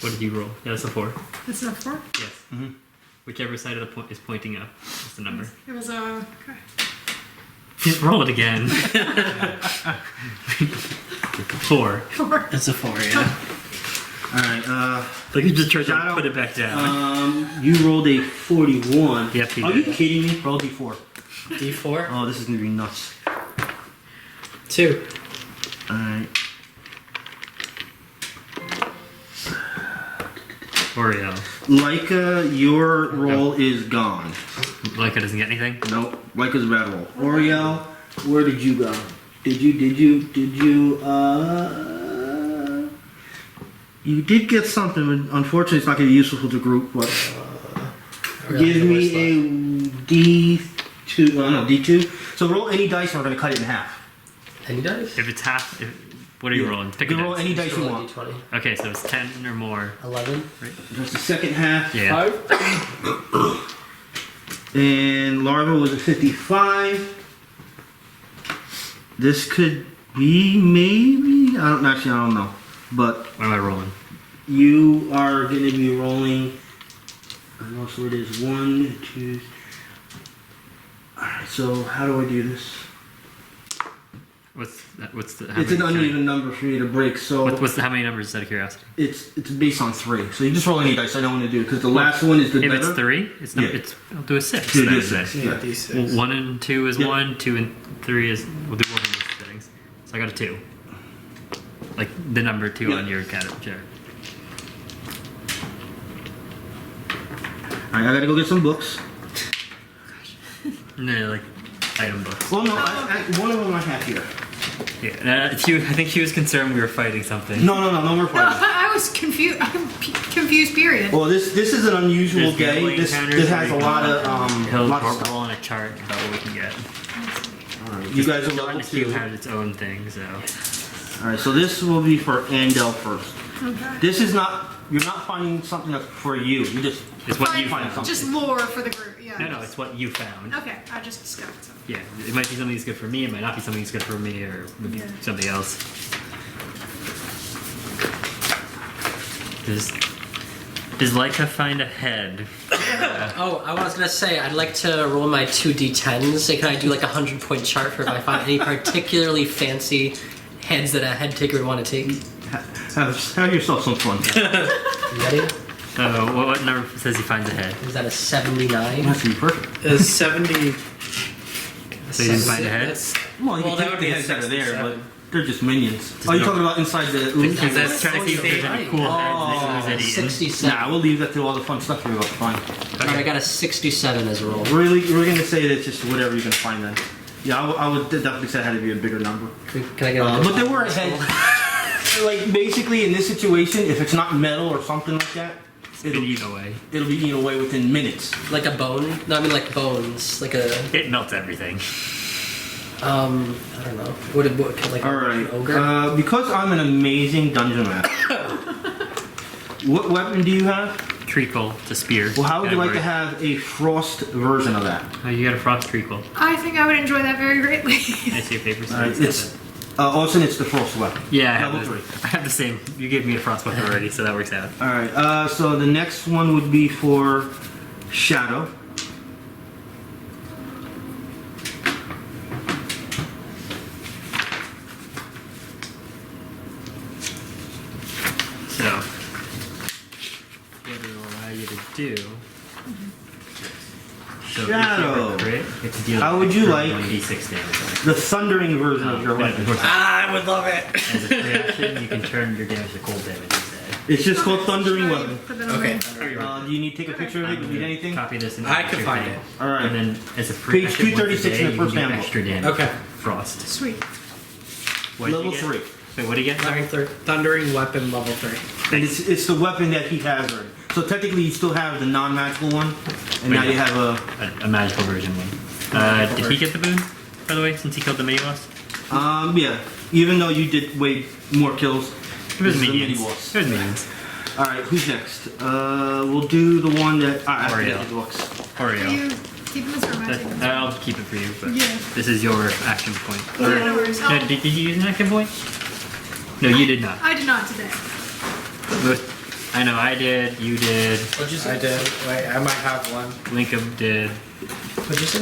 What did you roll? Yeah, that's a 4. That's a 4? Yes. Mhm. Whichever side of the point is pointing up is the number. It was a. Okay. Just roll it again. 4. 4. it's a 4, yeah. All right. Like you just tried to Shadow, put it back down. You rolled a 41. Yep, he Are you did. kidding me? Roll D4. D4. Oh, this is gonna be nuts. 2. All right. Oreo. Leica, your roll is gone. Like it doesn't get anything? Nope. Leica's a bad roll. Auriel, where did you go? Did you, you did get something, but unfortunately it's not going to be useful for the group, but give me a D2, no, D2. So roll any dice and we're going to cut it in half. Any dice? If it's half, what are you rolling? Pick You a roll dice. any dice you Roll a want. D20. Okay, so it's 10 or more. 11. That's the second half. Yeah. 5. And Larva was a 55. This could be maybe, I don't know. But What am I rolling? you are going to be rolling, I don't know, so it is 1, 2. Alright, so how do I do this? What's the? It's an uneven number for me to break, so How many numbers out of curiosity? it's based on 3. So you just roll any dice. I don't want to do it because the last one is the If better. it's 3, Yeah. I'll do a 6. Do then. a 6. Yeah, Yeah. D6. 1 and 2 is Yeah. 1, 2 and 3 is, we'll do 1 in these settings. So I got a 2. Like the number 2 Yeah. on your chart. Alright, I gotta go get some books. No, like item books. Well, no, one of them I have here. Yeah, I think she was concerned we were fighting something. No more No, fighting. I was confused. I'm confused. Period. Well, this is an unusual There's game. gambling This counters has a where lot you of He'll lot of stuff. roll on a chart about what we can get. Alright, you guys are level Gelatinous Cube 2. has its own thing, so. Alright, so this will be for Andel first. Okay. This is not, you're not finding something that's for you. You just It's what you find found. something. Just lore for the group. Yeah. No, it's what you found. Okay, I just discovered something. Yeah, it might be something that's good for me, it might not be something that's good for me, or maybe Yeah. something else. Does Leica find a head? Oh, I was gonna say I'd like to roll my 2d10s. So can I do like a 100-point chart for if I find any particularly fancy heads that a head taker would want to take? Have yourself some fun. You ready? What number says he finds a head? Is that a 79? That's gonna be perfect. Is 70. So you didn't find a head? Well, you Well, can that take would the be a heads out of there, 67. but they're just minions. Oh, you're talking about inside the loot? Because that's trying to see if there's any cool heads that he was 67. Nah, we'll leave that to all the fun stuff you're about to find. Alright, I got a 67 as a roll. Really, we're gonna say that it's just whatever you can find then. Yeah, I would definitely say it had to be a bigger number. Can I get a But there were heads. Like basically in this situation, if it's not metal or something like that, It'll eat away. it'll be eaten away within minutes. like a bone? No, I mean like bones. Like a It melts everything. I don't know. What like All an right. ogre? Because I'm an amazing dungeon master. What weapon do you have? Treacle to spear. Well, how would you like to have? have a frost version of that? Oh, you got a frost treacle. I think I would enjoy that very greatly. I see your papers. All right, it's Austin, it's the frost weapon. Yeah, Level 3. I have the same. You gave me a frost weapon already, so that works out. Alright, so the next one would be for Shadow. So, what it'll allow you to do. So if you Shadow. were crit, it's deal How would you like 1d6 damage. the thundering version of your weapon? I would love it. As a free action, you can turn your damage to cold damage instead. It's just called Thundering Weapon. Put that on Okay. there. Do you need to take a picture of it? Do you need anything? Copy this and I add can your find thing. it. Alright. And then as a free Page action, once a 236 day, in the you first can do handbook. extra damage. Okay. Frost. Sweet. What did Level you get? 3. Wait, what do you get? Thundering weapon level 3. And it's the weapon that he has already. So technically you still have the non-magical one, and now Wait, you have a... A magical version one. Did he get the boon, by the way, since he killed the mini boss? Yeah. Even though you did way more kills, It was this is the minions. mini-boss. It was minions. Alright, who's next? We'll do the one that... I Auriel. forget the books. Are Oreo. you keeping this or am I taking this? I'll keep it for you, but Yeah. this is your action point. Yeah, no worries. No, did you use an action point? No, you did not. I did not today. I know I did, you did, What'd you say? I did. Wait, I might have one. Lincoln did. What'd you say?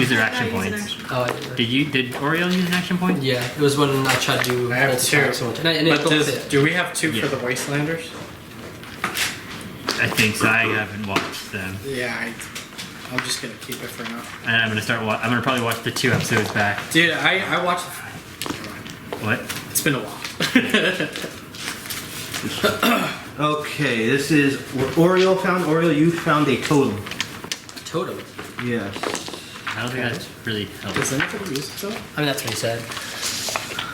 Use their I action use an points. action. Oh, I did. Did Oriel use an action point? Yeah, it was when I tried to I have ult two. attack so much. And it But don't fit. do we have 2 Yeah. for the Wastelanders? I think so. I haven't watched them. Yeah, I'm just gonna keep it for now. And I'm gonna start. I'm gonna probably watch the 2 episodes back. Dude, I watched. What? It's been a while. Okay, this is what Oriel found. Oriel, you found a totem. Totem. Yes. I don't think that's really helpful. Does anybody use it though? I mean, that's what he said.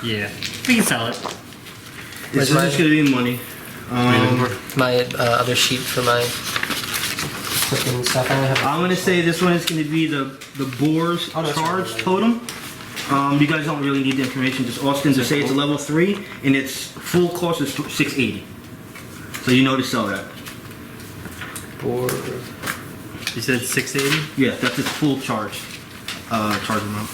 Yeah, we can sell it. This is my- just gonna be money. My other sheet for my freaking stuff. I don't have. I'm gonna say this one is gonna be the boar's Oh, that's charge right. totem. You guys don't really need the information. Just Austin to say it's a level 3 and its full cost is 680. So you know to sell that. Board. You said 680. Yeah, that's its full charge. Charge amount.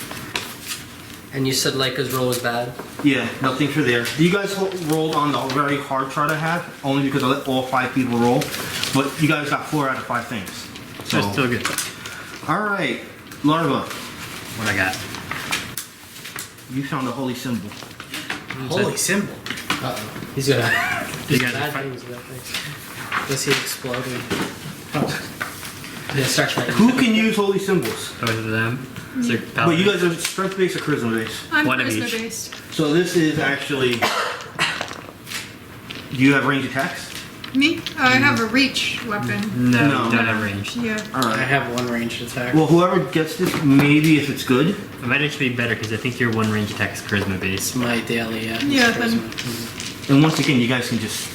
And you said Leica's roll was bad. Yeah, nothing for there. You guys rolled on the very hard chart I have, only because I let all 5 people roll. But you guys got 4 out of 5 things. So So, still good. all right, Larva, What I got? you found a holy symbol. Holy symbol. Uh oh. He's gonna. You guys bad are things about things. Does he exploding? Yeah, start trying. Who can use holy symbols? Both of them. So But Paladin. you guys are strength based or charisma based. I'm One of charisma each. based. So this is actually. Do you have range attacks? Me? I have a reach weapon. No, No. you don't have range. Yeah. All I right. have 1 ranged attack. Well, whoever gets this, maybe if it's good. It might actually be better because I think your one range attack is charisma based. It's my daily, yeah. Yeah, then- And once again, you guys can just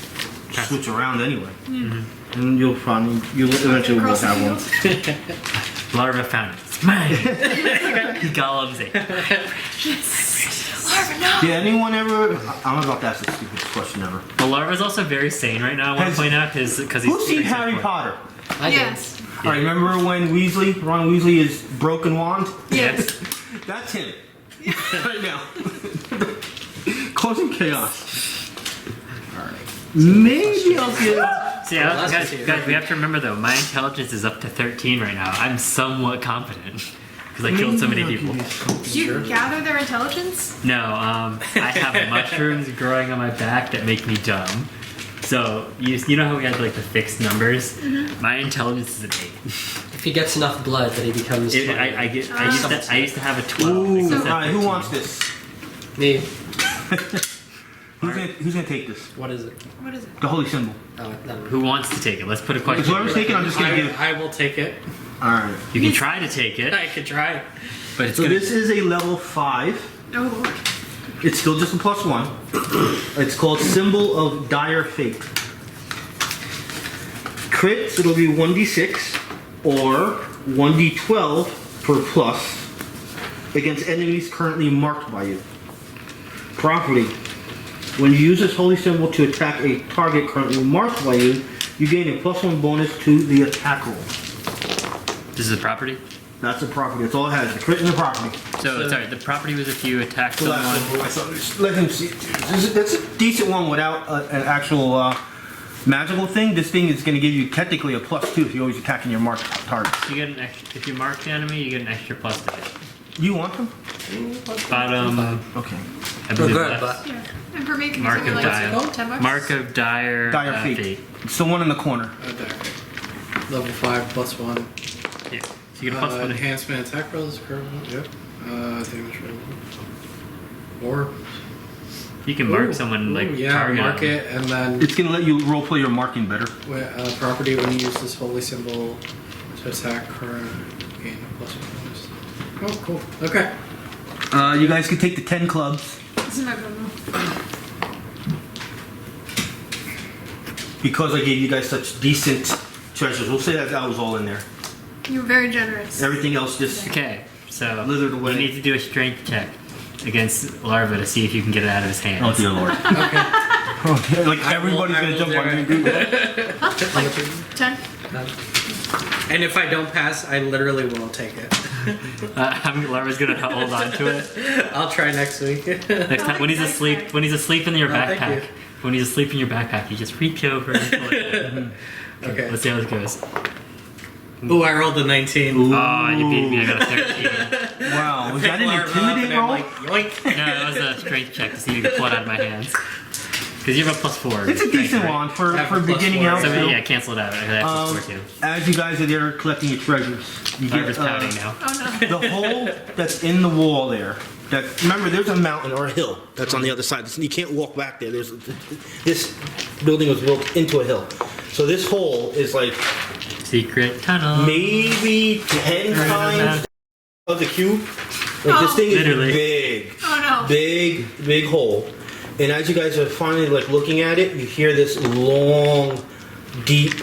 switch around anyway. And you'll eventually will Across the have one. field. Larva found it. It's mine. Gollum's it. Larva, no! Did anyone ever? I'm about to ask the stupidest question ever. Well, Larva's also very sane right now. I want Has- to point out because he's. Who's seen Harry Potter? I did. Yes. All right, remember when Ron Weasley is broken wand? Yes. That's him. Right now. Causing chaos. Alright. Maybe I'll get. See, guys, we have to remember though, my intelligence is up to 13 right now. I'm somewhat confident because I killed so many people. You gather their intelligence? No, I have mushrooms growing on my back that make me dumb. So you know how we had like the fixed numbers? My intelligence is an 8. If he gets enough blood, then he becomes. I used to have a 12. Ooh, Except alright, who 13. wants this? Me. Who's gonna take this? What is it? What is it? The holy symbol. Oh, never mind. Who wants to take it? Let's put a question. If whoever's taking, I'm just gonna give. I will take it. Alright. You can try to take it, I could try. but it's So gonna. this is a level 5. Oh, Lord. It's still just a +1. It's called Symbol of Dire Fate. Crits, it'll be 1d6 or 1d12 per plus against enemies currently marked by you. Property. When you use this holy symbol to attack a target currently marked by you, you gain a +1 bonus to the attack roll. This is a property. That's a property. That's all it has. The crit and the property. So, sorry, the property was if you attack The last someone. one. Let him see. That's a decent one without an actual magical thing. This thing is going to give you technically a +2 if you're always attacking your marked target. You get an extra, if you mark the enemy, you get an extra plus to it. You want them? Bottom, Okay. I believe good, left. but Yeah. And for me, can you Mark tell me of like Dire. 10 bucks? Mark of Dire, Dire Fate. It's the one in the corner. Level 5 +1. Yeah. So you get a plus one. Enhancement attack rolls. Yep. Damage roll. Or You can mark someone like yeah, target mark them. it, and then It's going to let you roleplay your marking better. property when you use this holy symbol to attack or gain a +1 bonus. Oh, cool. Okay. You guys can take the 10 clubs. This is my bonus. Because I gave you guys such decent treasures. We'll say that was all in there. You're very generous. Everything else just... Okay, so Lithered you away. need to do a strength check against Larva to see if you can get it out of his hands. Oh, dear Lord. Okay. Okay, like everybody's I going to will jump do on it. you. Huh? Like 10? And if I don't pass, I literally won't take it. Larva's gonna hold on to it. I'll try next week. Next time when he's asleep, in your Oh, thank backpack, you. when he's asleep in your backpack, you just reach over and pull it. Okay. Let's see how this goes. Ooh, I rolled a 19. Oh, you beat me. I got a 13. Wow, was that an Larva up, intimidate and I'm roll? like, yoink. No, that was a strength check to see if you can pull it out of my hands. Because you have a +4. It's a strength, decent right? one for Have a beginning +4. out. So too. yeah, cancel it out. I have +4 too. As you guys are there collecting your treasures, you Larva's get pouting now. Oh no. the hole that's in the wall there. That remember, there's a mountain or a hill that's on the other side. You can't walk back there. This building was built into a hill, so this hole is like Secret tunnel. maybe 10 times of the cube. Like this Oh. thing is Literally. big. Oh no. Big hole. And as you guys are finally like looking at it, you hear this long, deep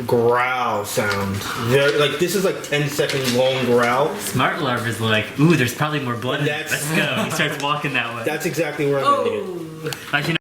growl sound. Like this is like 10-second long growl. Smart Larva's like, ooh, there's probably more blood in it. That's- Let's go. He starts walking that way. That's exactly where I'm ending it. Actually,